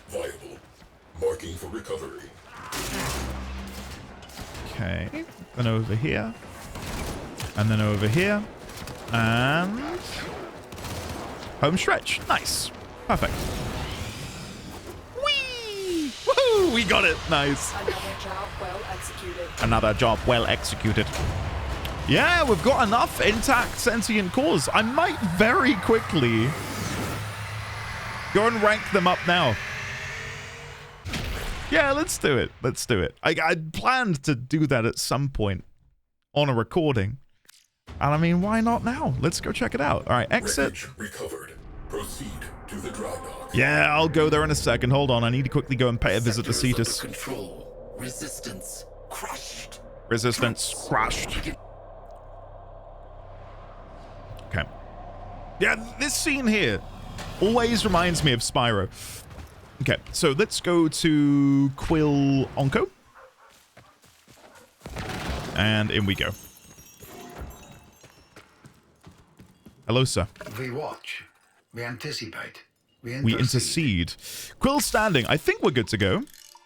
Viable. Marking for recovery. Okay. Then over here. And then over here. And home stretch. Nice. Perfect. Whee! Woohoo! We got it. Nice. Another job well executed. Another job well executed. Yeah, we've got enough intact sentient cores. I might very quickly go and rank them up now. Yeah, let's do it. Let's do it. I'd planned to do that at some point on a recording. And I mean, why not now? Let's go check it out. All right, exit. Wreckage recovered. Proceed to the dry dock. Yeah, I'll go there in a second. Hold on. I need to quickly go and pay a visit to Sectors Cetus. under control. Resistance crushed. Resistance crushed. Okay. Yeah, this scene here always reminds me of Spyro. Okay, so let's go to Quill Onco. And in we go. Hello, sir. We watch. We anticipate. We intercede. Quill standing. I think we're good to go.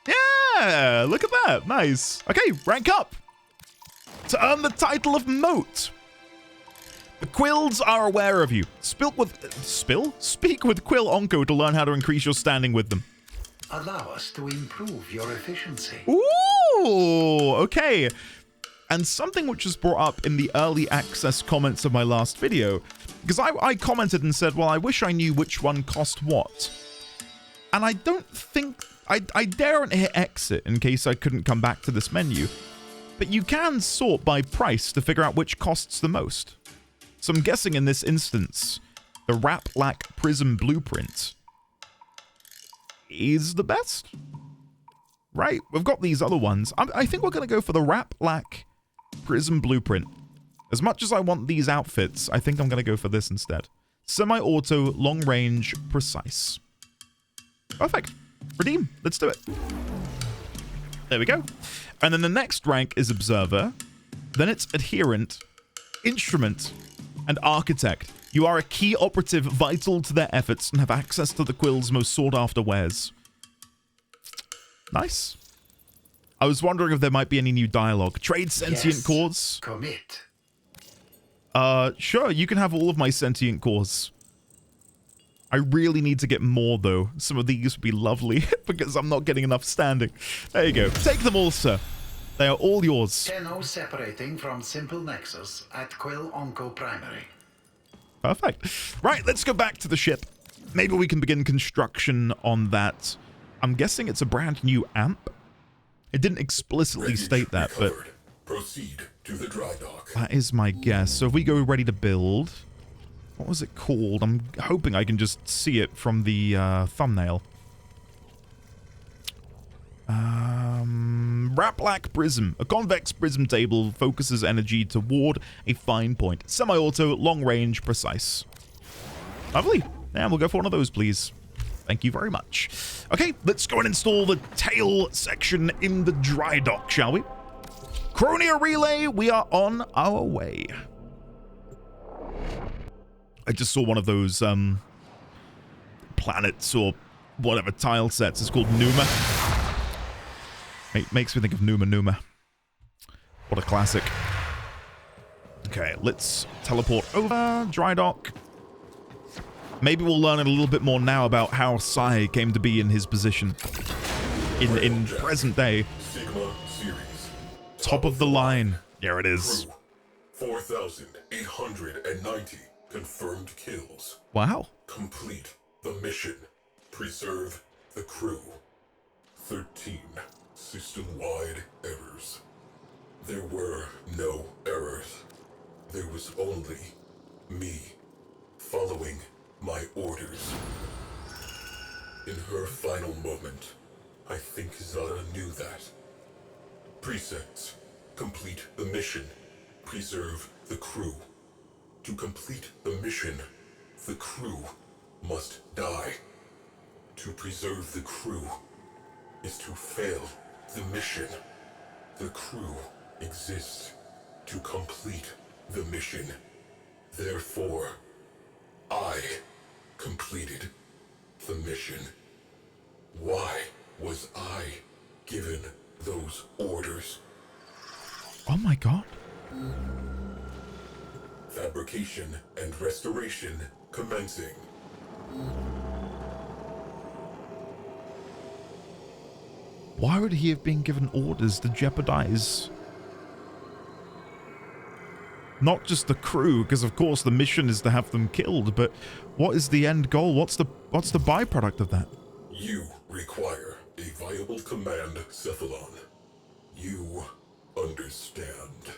Yeah, look at that. Nice. Okay, rank up. To earn the title of Moat. The Quills are aware of you. Speak with Quill Onco to learn how to increase your standing with them. Allow us to improve your efficiency. Ooh, okay. And something which was brought up in the early access comments of my last video, because I commented and said, well, I wish I knew which one cost what. And I don't think... I daren't hit exit in case I couldn't come back to this menu. But you can sort by price to figure out which costs the most. So I'm guessing in this instance, the Railjack Prism Blueprint is the best. Right, we've got these other ones. I think we're going to go for the Railjack Prism Blueprint. As much as I want these outfits, I think I'm going to go for this instead. Semi-auto, long-range, precise. Perfect. Redeem. Let's do it. There we go. And then the next rank is Observer. Then it's Adherent, Instrument, and Architect. You are a key operative vital to their efforts and have access to the Quill's most sought-after wares. Nice. I was wondering if there might be any new dialogue. Trade sentient cores. Commit. Sure, you can have all of my sentient cores. I really need to get more, though. Some of these would be lovely, because I'm not getting enough standing. There you go. Take them all, sir. They are all yours. 10 separating from Simple Nexus at Quill Onco Primary. Perfect. Right, let's go back to the ship. Maybe we can begin construction on that. I'm guessing it's a brand new amp. It didn't explicitly state that, but proceed to the dry dock. That is my guess. So if we go ready to build, what was it called? I'm hoping I can just see it from the thumbnail. Raplak Prism. A convex prism table focuses energy toward a fine point. Semi-auto, long range, precise. Lovely. Yeah, we'll go for one of those, please. Thank you very much. Okay, let's go and install the tail section in the dry dock, shall we? Chronia Relay, we are on our way. I just saw one of those planets or whatever tile sets. It's called Numa. It makes me think of Numa. What a classic. Okay, let's teleport over. Dry dock. Maybe we'll learn a little bit more now about how Sai came to be in his position in present day. Sigma series. Top of the line. There it is. Crew, 4,890 confirmed kills. Wow. Complete the mission. Preserve the crew. 13 system-wide errors. There were no errors. There was only me following my orders. In her final moment, I think Zara knew that. Precepts. Complete the mission. Preserve the crew. To complete the mission, the crew must die. To preserve the crew is to fail the mission. The crew exists to complete the mission. Therefore, I completed the mission. Why was I given those orders? Oh my god. Fabrication and restoration commencing. Why would he have been given orders to jeopardize not just the crew, because of course the mission is to have them killed, but what is the end goal? What's the byproduct of that? You require a viable command, Cephalon. You understand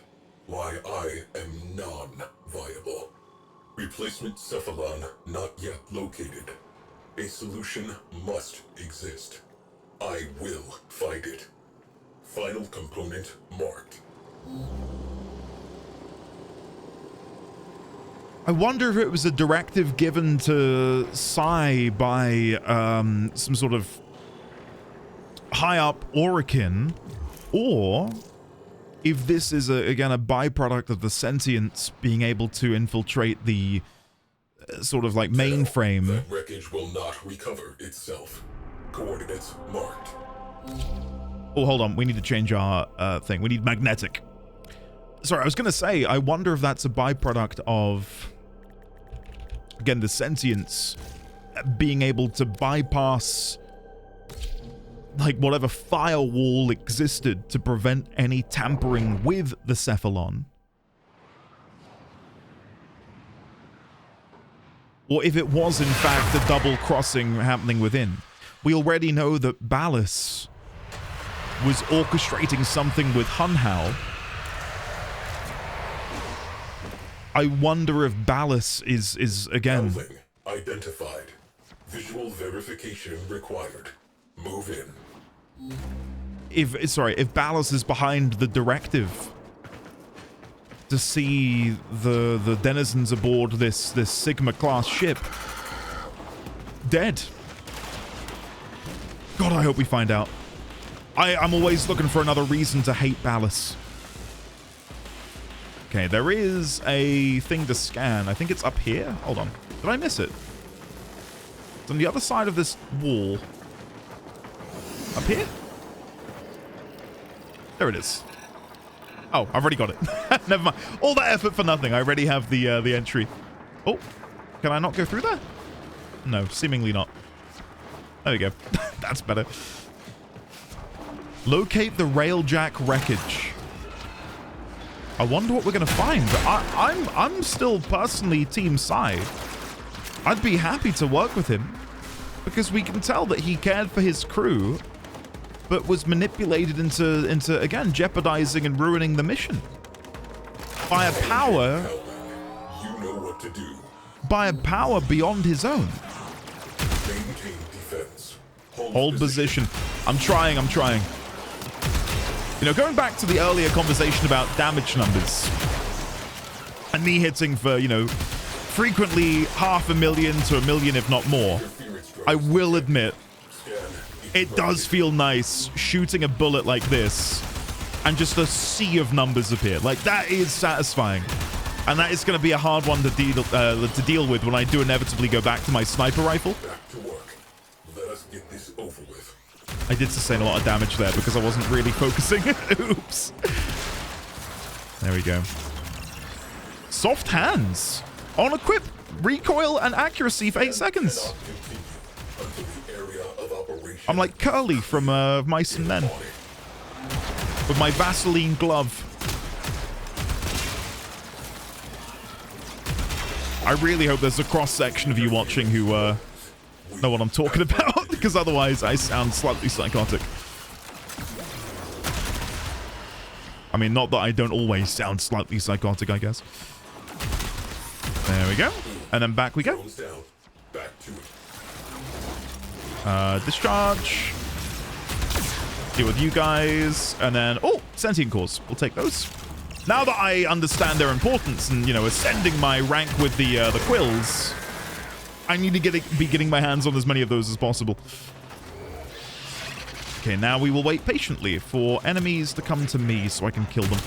why I am non-viable. Replacement Cephalon not yet located. A solution must exist. I will find it. Final component marked. I wonder if it was a directive given to Sai by some sort of high-up Orokin, or if this is, again, a byproduct of the sentience being able to infiltrate the sort of like mainframe. That wreckage will not recover itself. Coordinates marked. Oh, hold on. We need to change our thing. We need magnetic. Sorry, I was going to say, I wonder if that's a byproduct of, again, the sentience being able to bypass like whatever firewall existed to prevent any tampering with the Cephalon. Or if it was in fact a double crossing happening within. We already know that Ballas was orchestrating something with Hunhao. I wonder if Ballas is again... Building identified. Visual verification required. Move in. If Ballas is behind the directive to see the denizens aboard this Sigma class ship dead. God, I hope we find out. I'm always looking for another reason to hate Ballas. Okay, there is a thing to scan. I think it's up here. Hold on. Did I miss it? It's on the other side of this wall. Up here? There it is. Oh, I've already got it. Never mind. All that effort for nothing. I already have the entry. Oh, can I not go through there? No, seemingly not. There we go. That's better. Locate the Railjack wreckage. I wonder what we're gonna find. I'm still personally Team Sai. I'd be happy to work with him because we can tell that he cared for his crew, but was manipulated into again jeopardizing and ruining the mission by a power. You know what to do. By a power beyond his own. Maintain defense. Hold position. I'm trying. You know, going back to the earlier conversation about damage numbers and me hitting for, you know, frequently 500,000 to 1 million, if not more, I will admit it does feel nice shooting a bullet like this and just a sea of numbers appear. Like, that is satisfying. And that is going to be a hard one to deal with when I do inevitably go back to my sniper rifle. Back to work. Let us get this over with. I did sustain a lot of damage there because I wasn't really focusing. Oops. There we go. Soft hands. On equip, recoil, and accuracy for 8 seconds. I'm like Curly from Mice and Men. With my Vaseline glove. I really hope there's a cross-section of you watching who know what I'm talking about, because otherwise I sound slightly psychotic. I mean, not that I don't always sound slightly psychotic, I guess. There we go. And then back we go. Discharge. Deal with you guys. And then, oh, sentient cores. We'll take those. Now that I understand their importance and, you know, ascending my rank with the quills, I need to be getting my hands on as many of those as possible. Okay, now we will wait patiently for enemies to come to me so I can kill them.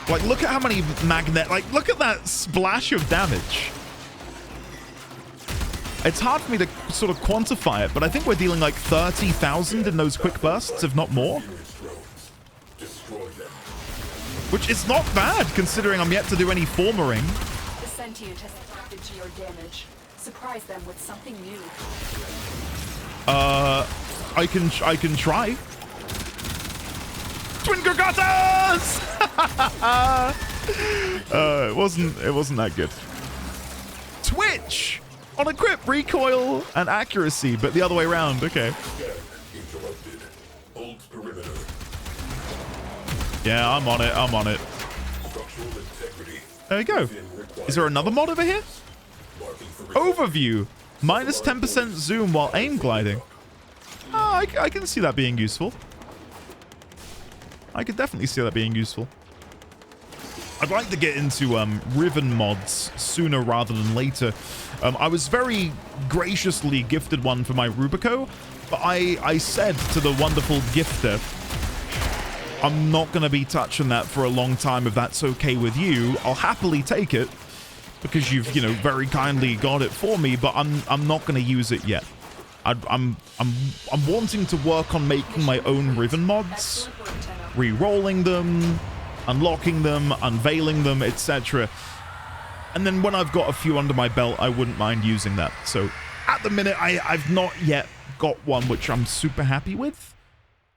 Like, look at how many like, look at that splash of damage. It's hard for me to sort of quantify it, but I think we're dealing like 30,000 in those quick bursts, if not more. Which is not bad, considering I'm yet to do any formering. The sentient has adapted to your damage. Surprise them with something new. I can try. Twin Gargatas! It wasn't that good. Twitch on equip, recoil, and accuracy, but the other way around. Okay. Yeah, I'm on it. There we go. Is there another mod over here? Overview. Minus 10% zoom while aim gliding. Oh, I can see that being useful. I could definitely see that being useful. I'd like to get into Riven mods sooner rather than later. I was very graciously gifted one for my Rubico, but I said to the wonderful gifter, I'm not going to be touching that for a long time if that's okay with you. I'll happily take it because you've, you know, very kindly got it for me, but I'm not going to use it yet. I'm wanting to work on making my own Riven mods, re-rolling them, unlocking them, unveiling them, etc. And then when I've got a few under my belt, I wouldn't mind using that. So at the minute, I've not yet got one which I'm super happy with.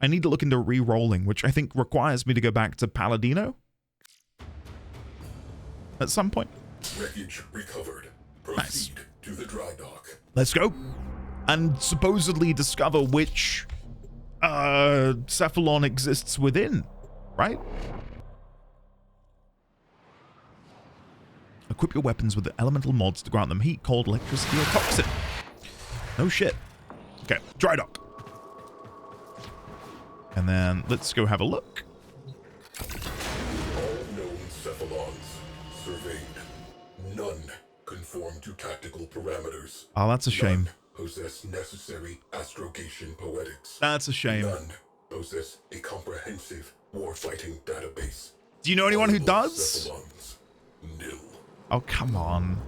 I need to look into re-rolling, which I think requires me to go back to Paladino at some point. Wreckage recovered. Proceed to the dry dock. Let's go. And supposedly discover which Cephalon exists within, right? Equip your weapons with the elemental mods to grant them heat, cold, electricity, or toxin. No shit. Okay, dry dock. And then let's go have a look. All known Cephalons surveyed. None conform to tactical parameters. Oh, that's a shame. None possess necessary astrogation poetics. That's a shame. None possess a comprehensive warfighting database. Do you know anyone who All does? Cephalons, nil. Oh, come on.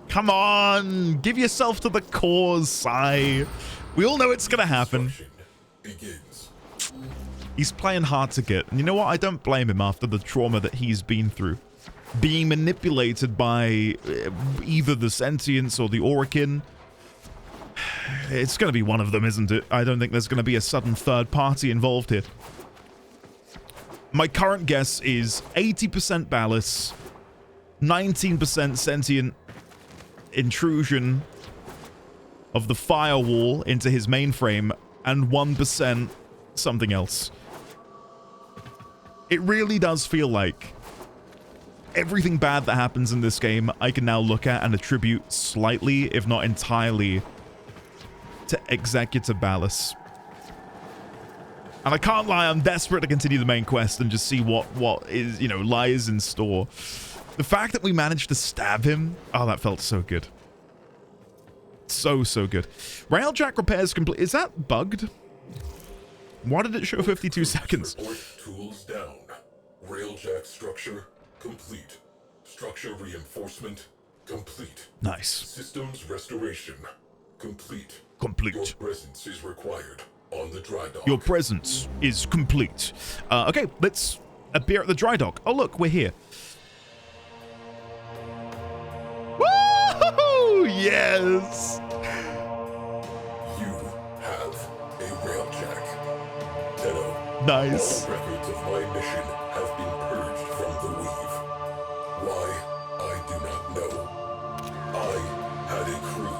Come on. Give yourself to the cause, Sai. We all know it's going to happen. Begins. He's playing hard to get. And you know what? I don't blame him after the trauma that he's been through. Being manipulated by either the Sentients or the Orokin. It's going to be one of them, isn't it? I don't think there's going to be a sudden third party involved here. My current guess is 80% Ballas, 19% Sentient intrusion of the firewall into his mainframe, and 1% something else. It really does feel like everything bad that happens in this game I can now look at and attribute slightly, if not entirely, to Executor Ballas. And I can't lie, I'm desperate to continue the main quest and just see what is, you know, lies in store. The fact that we managed to stab him, oh, that felt so good. So good. Railjack repairs complete. Is that bugged? Why did it show 52 seconds? Report tools down. Railjack structure complete. Structure reinforcement complete. Nice. Systems restoration complete. Complete. Your presence is required on the dry dock. Your presence is complete. Okay, let's appear at the dry dock. Oh, look, we're here. Woo! Yes! You have a Railjack. Tenno, Nice. all records of my mission have been purged from the weave. Why, I do not know. I had a crew.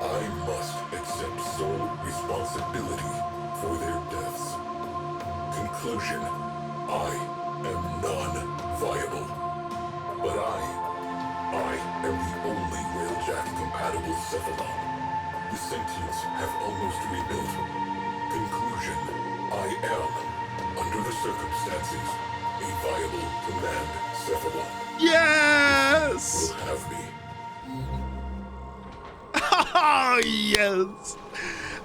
I must accept sole responsibility for their deaths. Conclusion, I am non-viable. But I am the only Railjack-compatible Cephalon. The sentients have almost rebuilt. Conclusion, I am, under the circumstances, a viable command Cephalon. Yes! Will have me. Oh, yes.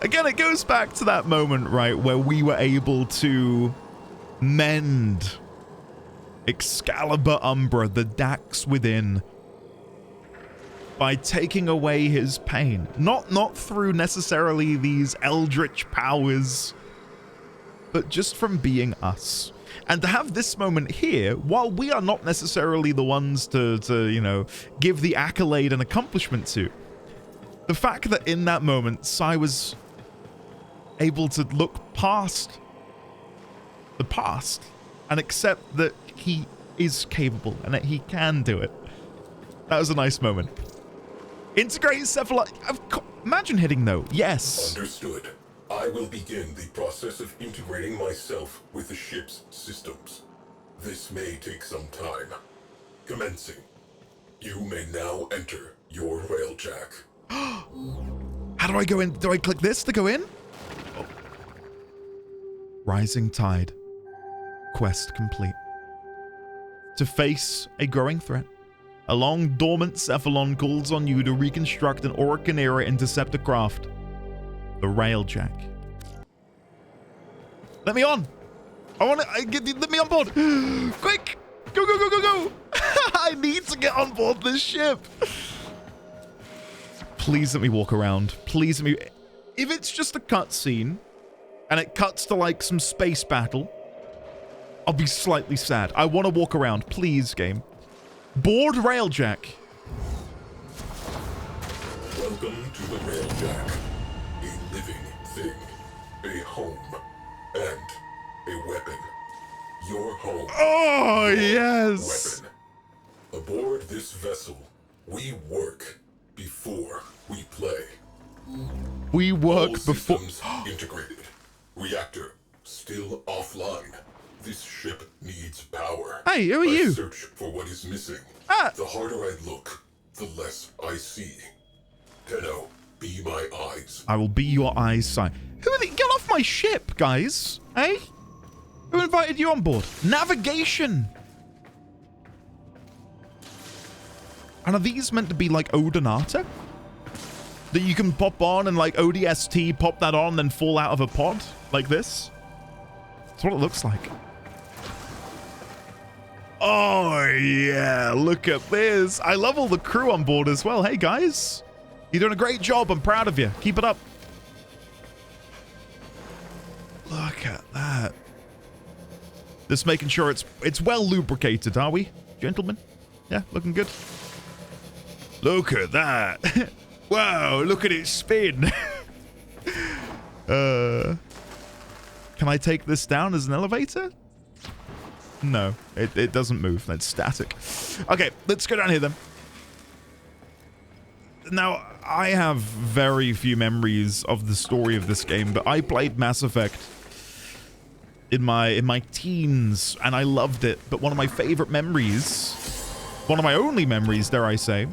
Again, it goes back to that moment, right, where we were able to mend Excalibur Umbra, the Dax within, by taking away his pain. Not through necessarily these eldritch powers, but just from being us. And to have this moment here, while we are not necessarily the ones to you know, give the accolade and accomplishment to, the fact that in that moment, Sai was able to look past the past and accept that he is capable and that he can do it. That was a nice moment. Integrate Cephalon. Imagine hitting though. Yes. Understood. I will begin the process of integrating myself with the ship's systems. This may take some time. Commencing. You may now enter your Railjack. How do I go in? Do I click this to go in? Oh. Rising tide. Quest complete. To face a growing threat, a long dormant Cephalon calls on you to reconstruct an Orokin-era interceptor craft. The Railjack. Let me on! Let me on board! Quick! Go, go, go, go, go! I need to get on board this ship! Please let me walk around. Please let me... If it's just a cutscene, and it cuts to, like, some space battle, I'll be slightly sad. I want to walk around. Please, game. Board Railjack. Welcome to the Railjack. A living thing. A home. And a weapon. Your home. Oh, yes. Weapon. Aboard this vessel, we work before we play. We work All before... systems integrated. Reactor still offline. This ship needs power. Hey, who are I you? search for what is missing. Ah. The harder I look, the less I see. Tenno, be my eyes. I will be your eyes, Sai. Who are they? Get off my ship, guys. Hey? Who invited you on board? Navigation. And are these meant to be like Odinata? That you can pop on and like ODST, pop that on, then fall out of a pod? Like this? That's what it looks like. Oh, yeah. Look at this. I love all the crew on board as well. Hey, guys. You're doing a great job. I'm proud of you. Keep it up. Look at that. Just making sure it's well lubricated, are we, gentlemen? Yeah, looking good. Look at that. Wow, look at it spin. Can I take this down as an elevator? No, it doesn't move. That's static. Okay, let's go down here then. Now, I have very few memories of the story of this game, but I played Mass Effect in my teens, and I loved it. But one of my favorite memories, one of my only memories, dare I say,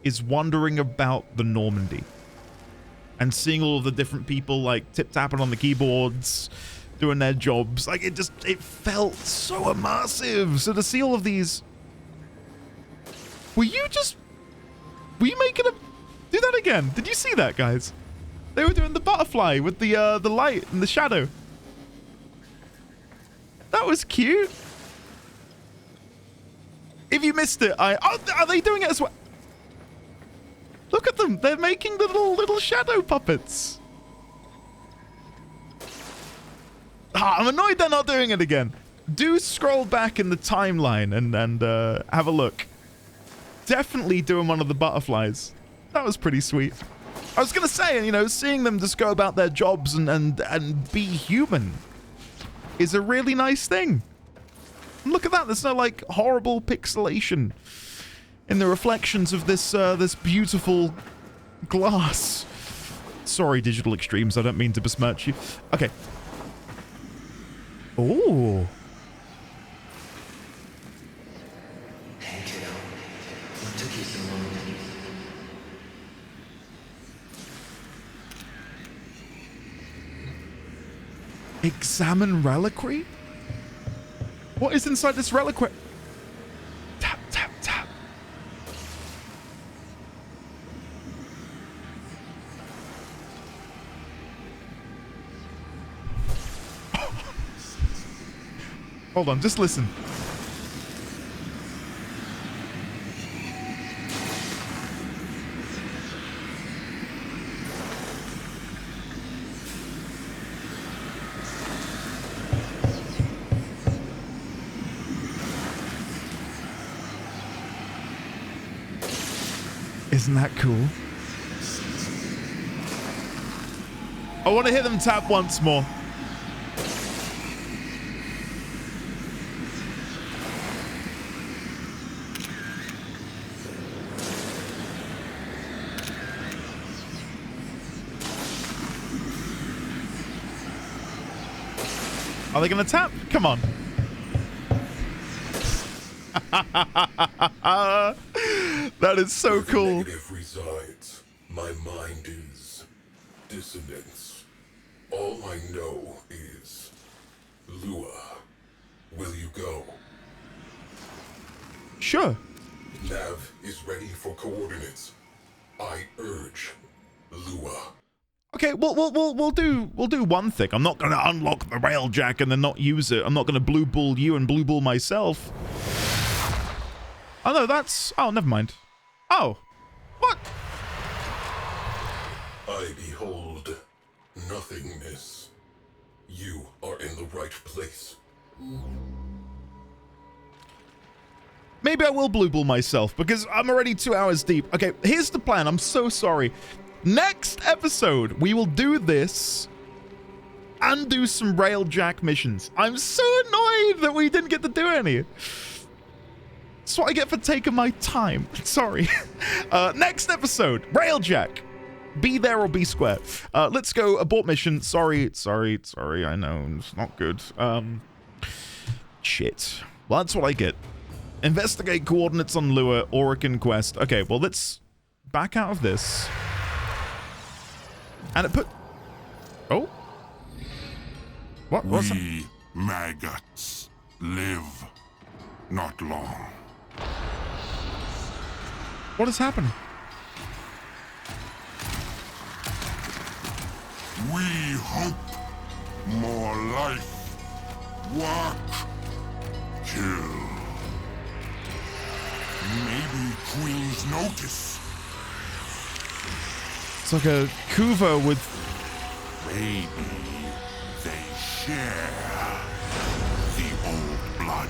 is wandering about the Normandy. and seeing all of the different people like tip-tapping on the keyboards, doing their jobs. Like, it felt so immersive. So to see all of these... Were you making a... Do that again. Did you see that, guys? They were doing the butterfly with the light and the shadow. That was cute. If you missed it, oh, are they doing it as well? Look at them. They're making the little shadow puppets. I'm annoyed they're not doing it again. Do scroll back in the timeline and have a look. Definitely doing one of the butterflies. That was pretty sweet. I was going to say, you know, seeing them just go about their jobs and be human is a really nice thing. Look at that. There's no, like, horrible pixelation in the reflections of this this beautiful glass. Sorry, Digital Extremes. I don't mean to besmirch you. Okay. Oh. Examine reliquary? What is inside this reliquary? Tap, tap, tap. Hold on, just listen. Isn't that cool? I want to hear them tap once more. Are they going to tap? Come on. That is so cool. Where the negative resides, my mind is dissonance. All I know is, Lua, will you go? Sure. Nav is ready for coordinates. I urge, Lua. Okay, we'll do one thing. I'm not gonna unlock the Railjack and then not use it. I'm not gonna blue ball you and blue ball myself. Oh no, that's... Oh, never mind. Oh. What? I behold nothingness. You are in the right place. Maybe I will blue ball myself because I'm already 2 hours deep. Okay, here's the plan. I'm so sorry. Next episode, we will do this and do some Railjack missions. I'm so annoyed that we didn't get to do any. That's what I get for taking my time. Sorry. Next episode, Railjack. Be there or be square. Let's go abort mission. Sorry. I know, it's not good. Shit. Well, that's what I get. Investigate coordinates on Lua, Orican quest. Okay, well, let's back out of this. And it put... Oh? What? What's that? We maggots live not long. What has happened? We hope more life, work, kill. Maybe Queen's notice. It's like a Kuva with... Maybe they share the old blood.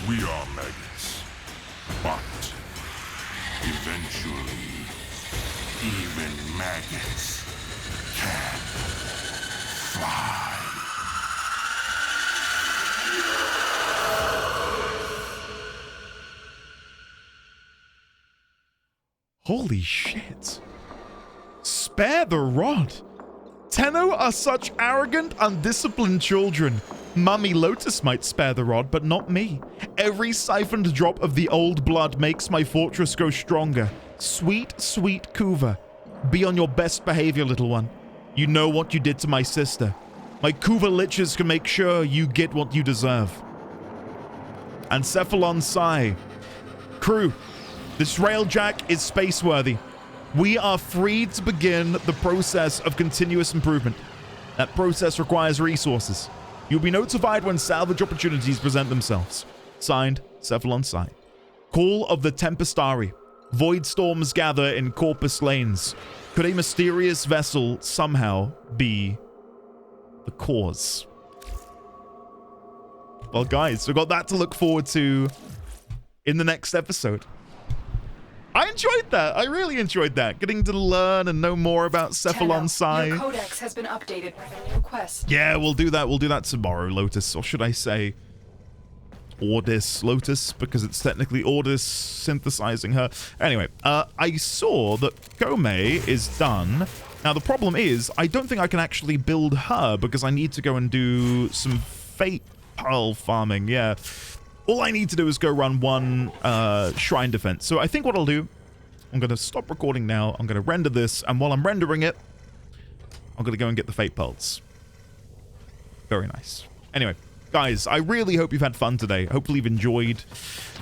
We are maggots, but eventually, even maggots can fly. Holy shit. Spare the rod. Tenno are such arrogant, undisciplined children. Mummy Lotus might spare the rod, but not me. Every siphoned drop of the old blood makes my fortress grow stronger. Sweet, sweet Kuva. Be on your best behavior, little one. You know what you did to my sister. My Kuva liches can make sure you get what you deserve. And Cephalon sigh. Crew, this Railjack is space-worthy. We are free to begin the process of continuous improvement. That process requires resources. You'll be notified when salvage opportunities present themselves. Signed, Cephalon sigh. Call of the Tempestari. Void storms gather in Corpus Lanes. Could a mysterious vessel somehow be the cause? Well, guys, we've got that to look forward to in the next episode. I enjoyed that. I really enjoyed that. Getting to learn and know more about Cephalon Psi. Your codex has been updated with a new quest. Yeah, we'll do that. We'll do that tomorrow, Lotus. Or should I say Ordis Lotus, because it's technically Ordis synthesizing her. Anyway, I saw that Kome is done. Now, the problem is, I don't think I can actually build her because I need to go and do some Fate Pearl farming. Yeah. All I need to do is go run one shrine defense. So I think what I'll do, I'm going to stop recording now. I'm going to render this. And while I'm rendering it, I'm going to go and get the Fate Pearls. Very nice. Anyway, guys, I really hope you've had fun today. Hopefully you've enjoyed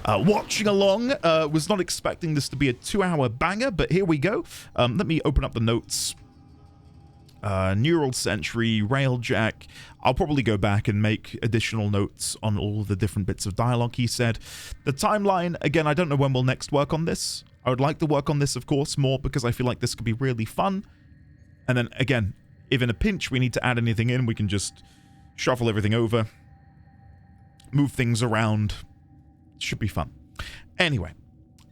watching along. Was not expecting this to be a 2-hour banger, but here we go. Let me open up the notes. Neural Sentry, Railjack. I'll probably go back and make additional notes on all the different bits of dialogue he said. The timeline, again, I don't know when we'll next work on this. I would like to work on this, of course, more because I feel like this could be really fun. And then, again, if in a pinch we need to add anything in, we can just shuffle everything over, move things around. It should be fun. Anyway,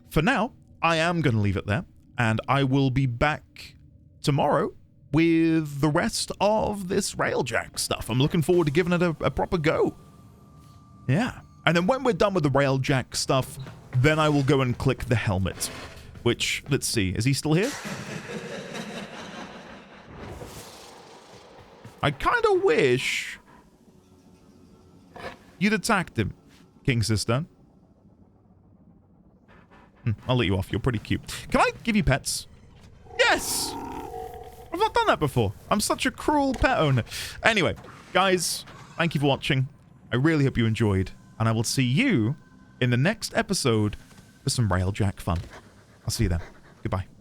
for now, I am going to leave it there, and I will be back tomorrow with the rest of this Railjack stuff. I'm looking forward to giving it a proper go. Yeah. And then when we're done with the Railjack stuff, then I will go and click the helmet. Which, let's see, is he still here? I kind of wish you'd attacked him, King Sister. I'll let you off. You're pretty cute. Can I give you pets? Yes! I've not done that before. I'm such a cruel pet owner. Anyway, guys, thank you for watching. I really hope you enjoyed. And I will see you in the next episode for some Railjack fun. I'll see you then. Goodbye.